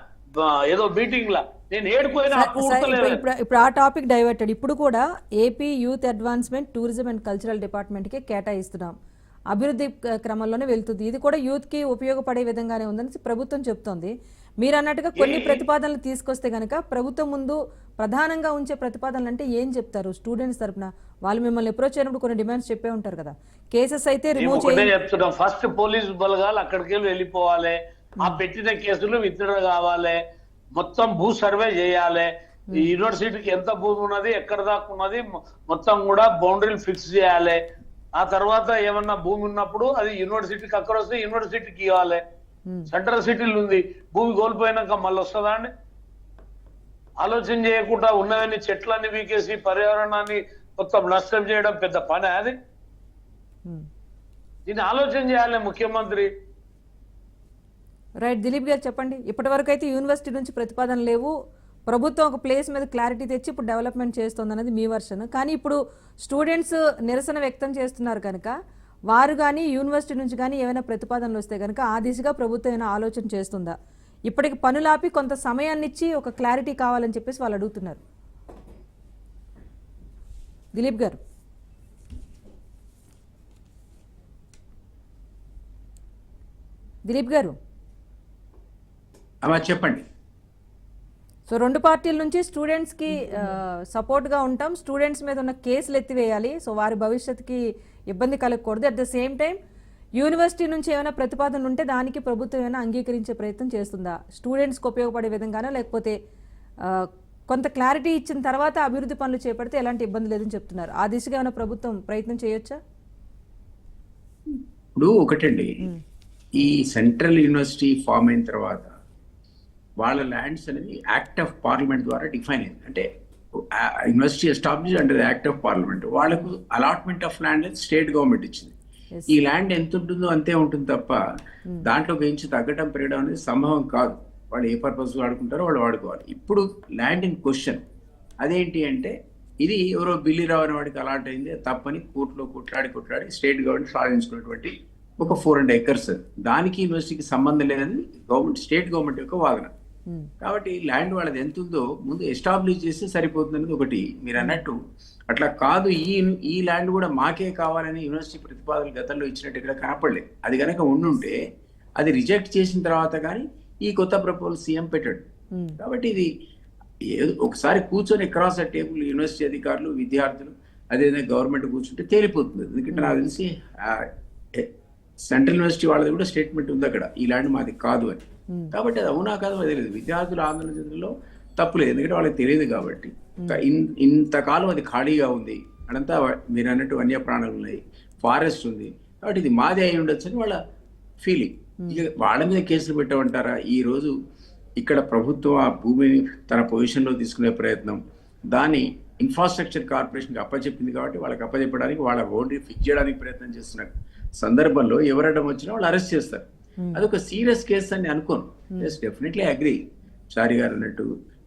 ఏదో మీటింగ్ లా నేను ఏడుకోయినా అప్పు ఉడతలేదు. ఇప్పుడు ఆ టాపిక్ డైవర్టెడ్. ఇప్పుడు కూడా AP youth advancement tourism and cultural department కి కేటాయిస్తున్నాం, అభివృద్ధి క్రమంలోనే వెళ్తుంది, ఇది కూడా యూత్ కి ఉపయోగపడే విధంగానే ఉందని ప్రభుత్వం చెప్తోంది. మీరు అన్నట్టుగా కొన్ని ప్రతిపాదనలు తీసుకొస్తే కనుక ప్రభుత్వం ముందు ప్రధానంగా ఉంచే ప్రతిపాదనలు అంటే ఏం చెప్తారు? స్టూడెంట్స్ తరపున వాళ్ళు మిమ్మల్ని అప్రోచ్ అయినప్పుడు కొన్ని డిమాండ్స్ చెప్పే ఉంటారు కదా, కేసెస్ అయితే రిమూవ్ చెప్తున్నాం. ఫస్ట్ పోలీసు బలగాలు అక్కడికి వెళ్ళిపోవాలి, ఆ పెట్టిన కేసులు విత్డ్రా కావాలి, మొత్తం భూ సర్వే చేయాలి, ఈ యూనివర్సిటీకి ఎంత భూమి ఉన్నది, ఎక్కడ దాకా ఉన్నది, మొత్తం కూడా బౌండరీలు ఫిక్స్ చేయాలి. ఆ తర్వాత ఏమన్నా భూమి ఉన్నప్పుడు అది యూనివర్సిటీకి అక్కడ వస్తే యూనివర్సిటీకి ఇవ్వాలి. సెంట్రల్ సిటీలు ఉంది, భూమి కోల్పోయినాక మళ్ళీ వస్తుందా అండి? ఆలోచన చేయకుండా ఉన్నవన్నీ చెట్లన్నీ వీకేసి పర్యావరణాన్ని మొత్తం నష్టం చేయడం పెద్ద పని అది. దీన్ని ఆలోచన చేయాలి ముఖ్యమంత్రి. రైట్, దిలీప్ గారు చెప్పండి. ఇప్పటి వరకు అయితే యూనివర్సిటీ నుంచి ప్రతిపాదన లేవు, ప్రభుత్వం ఒక ప్లేస్ మీద క్లారిటీ తెచ్చి ఇప్పుడు డెవలప్మెంట్ చేస్తుంది అనేది మీ వర్షన్. కానీ ఇప్పుడు స్టూడెంట్స్ నిరసన వ్యక్తం చేస్తున్నారు కనుక వారు కానీ యూనివర్సిటీ నుంచి కానీ ఏమైనా ప్రతిపాదనలు వస్తే కనుక ఆ దిశగా ప్రభుత్వం ఏమైనా ఆలోచన చేస్తుందా? ఇప్పటికి పనులాపి కొంత సమయాన్ని ఇచ్చి ఒక క్లారిటీ కావాలని చెప్పేసి వాళ్ళు అడుగుతున్నారు. దిలీప్ గారు. దిలీప్ గారు చెప్పండి. సో రెండు పార్టీల నుంచి స్టూడెంట్స్కి సపోర్ట్గా ఉంటాం, స్టూడెంట్స్ మీద ఉన్న కేసులు ఎత్తివేయాలి, సో వారి భవిష్యత్తుకి ఇబ్బంది కలగకూడదు. At the same time university నుంచి ఏమైనా ప్రతిపాదనలు ఉంటే దానికి ప్రభుత్వం ఏమైనా అంగీకరించే ప్రయత్నం చేస్తుందా? స్టూడెంట్స్కి ఉపయోగపడే విధంగానో లేకపోతే కొంత క్లారిటీ ఇచ్చిన తర్వాత అభివృద్ధి పనులు చేపడితే ఎలాంటి ఇబ్బంది లేదని చెప్తున్నారు. ఆ దిశగా ఏమైనా ప్రభుత్వం ప్రయత్నం చేయొచ్చా? ఇప్పుడు ఒకటండి, ఈ సెంట్రల్ యూనివర్సిటీ ఫామ్ అయిన తర్వాత వాళ్ళ ల్యాండ్స్ అనేది యాక్ట్ ఆఫ్ పార్లమెంట్ ద్వారా డిఫైన్ అయింది. అంటే university establish under act of parliament. వాళ్ళకు allotment of land state government ఇచ్చింది. ఈ ల్యాండ్ ఎంత ఉంటుందో అంతే ఉంటుంది తప్ప దాంట్లో పెంచి తగ్గడం పెరగడం అనేది సంభవం కాదు. వాళ్ళు ఏ పర్పస్ వాడుకుంటారో వాళ్ళు వాడుకోవాలి. ఇప్పుడు ల్యాండ్ ఇన్ క్వశ్చన్ అదేంటి అంటే ఇది ఎవరో బిల్లిరావు అనే వాడికి అలాట్ అయింది, తప్పని కోర్టులో కొట్లాడి స్టేట్ గవర్నమెంట్ సాధించుకున్నటువంటి ఒక 400 acres. దానికి యూనివర్సిటీకి సంబంధం లేదని గవర్నమెంట్ స్టేట్ గవర్నమెంట్ యొక్క వాదన. కాబట్టి ల్యాండ్ వాళ్ళది ఎంత ఉందో ముందు ఎస్టాబ్లిష్ చేస్తే సరిపోతుంది అనేది ఒకటి. మీరు అన్నట్టు అట్లా కాదు, ఈ ల్యాండ్ కూడా మాకే కావాలని యూనివర్సిటీ ప్రతిపాదనలు గతంలో ఇచ్చినట్టు ఇక్కడ కనపడలేదు. అది కనుక ఉండుంటే అది రిజెక్ట్ చేసిన తర్వాత కానీ ఈ కొత్త ప్రపోజల్ సీఎం పెట్టాడు. కాబట్టి ఇది ఒకసారి కూర్చొని క్రాస్ ద టేబుల్ యూనివర్సిటీ అధికారులు, విద్యార్థులు, అదేవిధంగా గవర్నమెంట్ కూర్చుంటే తేలిపోతుంది. ఎందుకంటే నాకు తెలిసి సెంట్రల్ యూనివర్సిటీ వాళ్ళది కూడా స్టేట్మెంట్ ఉంది అక్కడ, ఈ ల్యాండ్ మాది కాదు అని. కాబట్టి అది అవునా కాదు అది తెలియదు. విద్యార్థుల ఆందోళన చెందడంలో తప్పులేదు, ఎందుకంటే వాళ్ళకి తెలియదు కాబట్టి. ఇంతకాలం అది ఖాళీగా ఉంది, అదంతా మీరు అన్నట్టు వన్యప్రాణాలు ఉన్నాయి, ఫారెస్ట్ ఉంది, కాబట్టి ఇది మాది అయి ఉండొచ్చు అని వాళ్ళ ఫీలింగ్. ఇక వాళ్ళ మీద కేసులు పెట్టమంటారా? ఈ రోజు ఇక్కడ ప్రభుత్వం ఆ భూమిని తన పొజిషన్లో తీసుకునే ప్రయత్నం, దాన్ని ఇన్ఫ్రాస్ట్రక్చర్ కార్పొరేషన్కి అప్పచెప్పింది కాబట్టి వాళ్ళకి అప్పచెప్పడానికి, వాళ్ళ బౌండరీ ఫిక్స్ చేయడానికి ప్రయత్నం చేస్తున్న సందర్భంలో ఎవరడం వచ్చినా వాళ్ళు అరెస్ట్ చేస్తారు. అదొక సీరియస్ కేసు అని అనుకోను. Definitely agree. చారి గారు అన్నట్టు,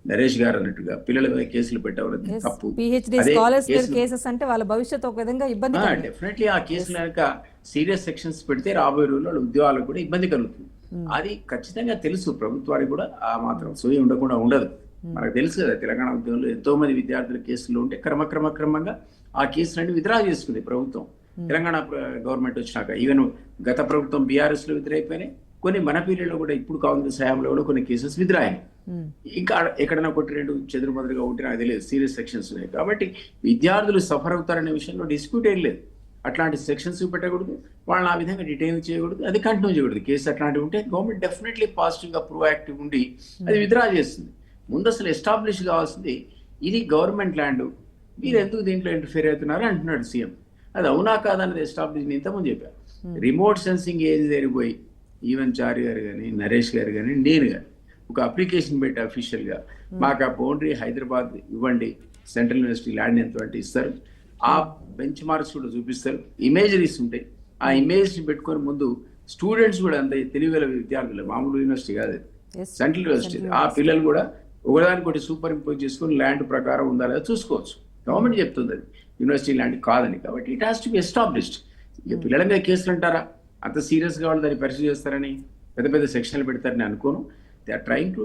నరేష్ గారు అన్నట్టుగా పిల్లల మీద కేసులు పెట్టవద్దు, తప్పు. డెఫినెట్లీ ఆ కేసులు కనుక సీరియస్ సెక్షన్స్ పెడితే రాబోయే రోజుల్లో ఉద్యోగాలకు కూడా ఇబ్బంది కలుగుతుంది. అది ఖచ్చితంగా తెలుసు ప్రభుత్వానికి కూడా, ఆ మాత్రం సోయి ఉండకుండా ఉండదు. మనకు తెలుసు కదా, తెలంగాణ ఉద్యోగంలో ఎంతో మంది విద్యార్థుల కేసులు ఉంటే క్రమంగా ఆ కేసులన్నీ విత్డ్రా చేసుకుంది ప్రభుత్వం. తెలంగాణ గవర్నమెంట్ వచ్చినాక ఈవెన్ గత ప్రభుత్వం బీఆర్ఎస్ లో విత్డ్రైపోయినాయి, కొన్ని మన పీరియడ్ లో కూడా ఇప్పుడు కాంగ్రెస్ హయాంలో కూడా కొన్ని కేసెస్ విత్డ్రా అయినాయి. ఇంకా ఎక్కడైనా ఒకటి రెండు చెదురుమదురుగా ఉంటే నాకు తెలియదు, సీరియస్ సెక్షన్స్ ఉన్నాయి. కాబట్టి విద్యార్థులు సఫర్ అవుతారనే విషయంలో డిస్ప్యూట్ ఏం లేదు. అట్లాంటి సెక్షన్స్ పెట్టకూడదు, వాళ్ళని ఆ విధంగా డిటైన్ చేయకూడదు, అది కంటిన్యూ చేయకూడదు. కేసు అట్లాంటివి ఉంటే గవర్నమెంట్ డెఫినెట్లీ పాజిటివ్ గా ప్రోయాక్టివ్ ఉండి అది విత్డ్రా చేస్తుంది. ముందు అసలు ఎస్టాబ్లిష్ కావాల్సింది ఇది గవర్నమెంట్ ల్యాండ్, మీరు ఎందుకు దీంట్లో ఇంటర్ఫియర్ అవుతున్నారు అంటున్నాడు సీఎం. అది అవునా కాదన్నది ఎస్టాబ్లిష్ ఇంతకుముందు చెప్పారు. రిమోట్ సెన్సింగ్ ఏజ్ దగ్గరికి పోయి ఈవెన్ చారి గారు కానీ, నరేష్ గారు కానీ, నేను కానీ ఒక అప్లికేషన్ పెట్టి అఫీషియల్గా మాకు ఆ బౌండరీ హైదరాబాద్ ఇవ్వండి, సెంట్రల్ యూనివర్సిటీ ల్యాండ్ ఎంత అంటే ఇస్తారు, ఆ బెంచ్ మార్క్స్ కూడా చూపిస్తారు, ఇమేజరీస్ ఉంటాయి. ఆ ఇమేజ్ని పెట్టుకొని ముందు స్టూడెంట్స్ కూడా అంత తెలివిగల విద్యార్థులు, మామూలు యూనివర్సిటీ కాదు, సెంట్రల్ యూనివర్సిటీ, ఆ పిల్లలు కూడా ఒకదానికొకటి సూపర్ ఇంపోజ్ చేసుకొని ల్యాండ్ ప్రకారం ఉందా లేదా చూసుకోవచ్చు. గవర్నమెంట్ చెప్తుంది అది యూనివర్సిటీ ల్యాండ్ కాదని. కాబట్టి it has to be established. ఇక పిల్లల మీద కేసులు అంటారా, అంత సీరియస్గా వాళ్ళు దాన్ని పరిశీలి చేస్తారని పెద్ద సెక్షన్లు పెడతారని అనుకోను. They are trying to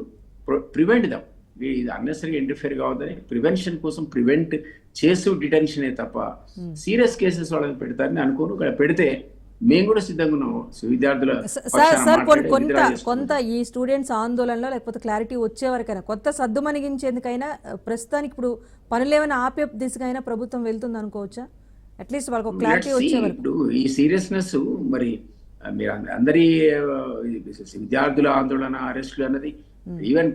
prevent them. ఇది అన్నెసరీగా ఇంటర్ఫియర్ కావద్దని ప్రివెన్షన్ కోసం ప్రివెంట్ చేసి డిటెన్షనే తప్ప సీరియస్ కేసెస్ వాళ్ళని పెడతారని అనుకోను. పెడితే మేము కూడా సిద్ధంగా ఉన్నాము. విద్యార్థుల కొంత ఈ స్టూడెంట్స్ ఆందోళనలో లేకపోతే క్లారిటీ వచ్చే వరకైనా, కొత్త సద్దు మణిగించేందుకైనా ప్రస్తుతానికి ఇప్పుడు పనులేమైనా ఆపే దిశగా అయినా ప్రభుత్వం వెళ్తుంది అనుకోవచ్చా? అట్లీస్ట్ వాళ్ళకి క్లారిటీ వచ్చే వరకు. ఇప్పుడు ఈ సీరియస్నెస్ మరి మీరు అందరి విద్యార్థుల ఆందోళన, అరెస్టులు అన్నది even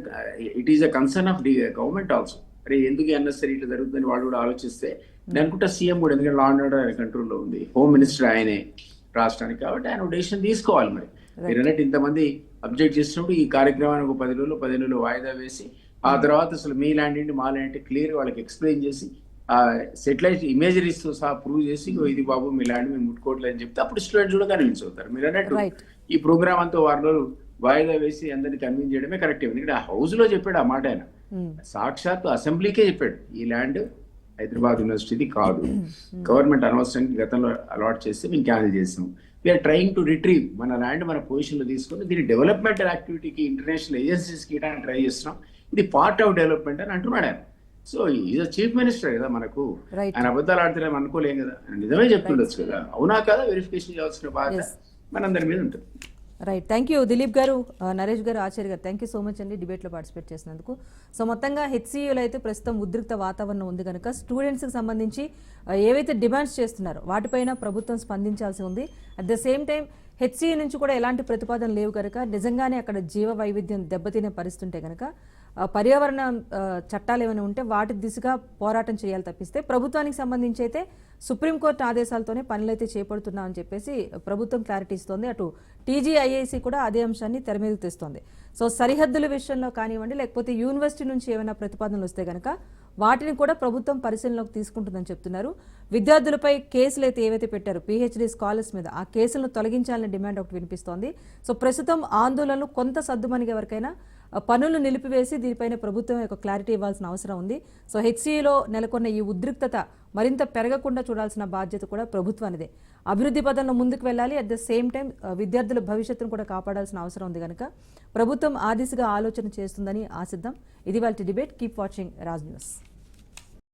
it is a concern of the government also. అరే ఎందుకు అన్నసరి ఇట్లా జరుగుతుందని వాళ్ళు కూడా ఆలోచిస్తే నేను అనుకుంటా సీఎం కూడా, ఎందుకంటే లా అండ్ ఆర్డర్ కంట్రోల్లో ఉంది, హోమ్ మినిస్టర్ ఆయనే రాష్ట్రానికి, కాబట్టి ఆయన డెసిషన్ తీసుకోవాలి. మరి మీరు అన్నట్టు ఇంతమంది అబ్జెక్ట్ చేసినప్పుడు ఈ కార్యక్రమానికి 10 రోజులు 15 రోజులు వాయిదా వేసి ఆ తర్వాత అసలు మీ ల్యాండ్ ఏంటి మా ల్యాండ్ ఏంటి క్లియర్ వాళ్ళకి ఎక్స్ప్లెయిన్ చేసి ఆ సెటిలైట్ ఇమేజరీస్ తో సహా ప్రూవ్ చేసి ఇది బాబు మీ ల్యాండ్ మేము ముట్టుకోవట్లేదు అని చెప్తే అప్పుడు స్టూడెంట్స్ కూడా కన్విన్స్ అవుతారు. మీరు అన్నట్టు ఈ ప్రోగ్రామ్ అంతా 6 రోజులు వాయిదా వేసి అందరినీ కన్విన్స్ చేయడమే కరెక్ట్. ఎందుకంటే ఆ హౌస్ లో చెప్పాడు ఆ మాట, ఆయన సాక్షాత్తు అసెంబ్లీకే చెప్పాడు ఈ ల్యాండ్ హైదరాబాద్ యూనివర్సిటీది కాదు, గవర్నమెంట్ అనవసరంగా గతంలో అలాట్ చేస్తే మేము క్యాన్సిల్ చేసాం, వీఆర్ ట్రైయింగ్ టు రిట్రీవ్ మన ల్యాండ్ మన పొజిషన్ లో తీసుకొని దీన్ని డెవలప్మెంటల్ యాక్టివిటీకి ఇంటర్నేషనల్ ఏజెన్సీస్కి ఇవ్వడానికి ట్రై చేస్తున్నాం, ఇది పార్ట్ ఆఫ్ డెవలప్మెంట్ అని అంటున్నాడు ఆయన. సో ఈజ్ చీఫ్ మినిస్టర్ కదా, మనకు ఆయన అబద్ధాలు ఆడుతున్నాం అనుకోలేం కదా, నిజమే చెప్తుండొచ్చు కదా, అవునా కదా వెరిఫికేషన్ చేయాల్సిన బాధ్యత మనందరి మీద ఉంటుంది. రైట్, థ్యాంక్ యూ దిలీప్ గారు, నరేష్ గారు, ఆచార్య గారు, థ్యాంక్ యూ సో మచ్ అండి డిబేట్లో పార్టిసిపేట్ చేసినందుకు. సో మొత్తంగా హెచ్సియూలో అయితే ప్రస్తుతం ఉద్రిక్త వాతావరణం ఉంది కనుక స్టూడెంట్స్కి సంబంధించి ఏవైతే డిమాండ్స్ చేస్తున్నారో వాటిపైన ప్రభుత్వం స్పందించాల్సి ఉంది. అట్ ద సేమ్ టైం హెచ్సియూ నుంచి కూడా ఎలాంటి ప్రతిపాదన లేవు కనుక నిజంగానే అక్కడ జీవ వైవిధ్యం దెబ్బతినే పరిస్థితి ఉంటే కనుక పర్యావరణ చట్టాలు ఏమైనా ఉంటే వాటి దిశగా పోరాటం చేయాలి తప్పిస్తే ప్రభుత్వానికి సంబంధించి అయితే సుప్రీంకోర్టు ఆదేశాలతోనే పనులైతే చేపడుతున్నామని చెప్పేసి ప్రభుత్వం క్లారిటీ ఇస్తోంది. అటు టీజీఐఐసి కూడా అదే అంశాన్ని తెర మీదకు తెస్తోంది. సో సరిహద్దుల విషయంలో కానివ్వండి, లేకపోతే యూనివర్సిటీ నుంచి ఏమైనా ప్రతిపాదనలు వస్తే కనుక వాటిని కూడా ప్రభుత్వం పరిశీలనలోకి తీసుకుంటుందని చెప్తున్నారు. విద్యార్థులపై కేసులు అయితే ఏవైతే పెట్టారో పిహెచ్డి స్కాలర్స్ మీద ఆ కేసులను తొలగించాలనే డిమాండ్ ఒకటి వినిపిస్తోంది. సో ప్రస్తుతం ఆందోళనలు కొంత సద్దుమణిగే వరకైనా పనులు నిలిపివేసి దీనిపైన ప్రభుత్వం ఒక క్లారిటీ ఇవ్వాల్సిన అవసరం ఉంది. సో హెచ్సియూలో నెలకొన్న ఈ ఉద్రిక్తత మరింత పెరగకుండా చూడాల్సిన బాధ్యత కూడా ప్రభుత్వానిదే. అభివృద్ధి పదంలో ముందుకు వెళ్ళాలి, అట్ ద సేమ్ టైం విద్యార్థుల భవిష్యత్తును కూడా కాపాడాల్సిన అవసరం ఉంది కనుక ప్రభుత్వం ఆ దిశగా ఆలోచన చేస్తుందని ఆశిద్దాం. ఇది వాళ్ళ debate. Keep watching Raj news.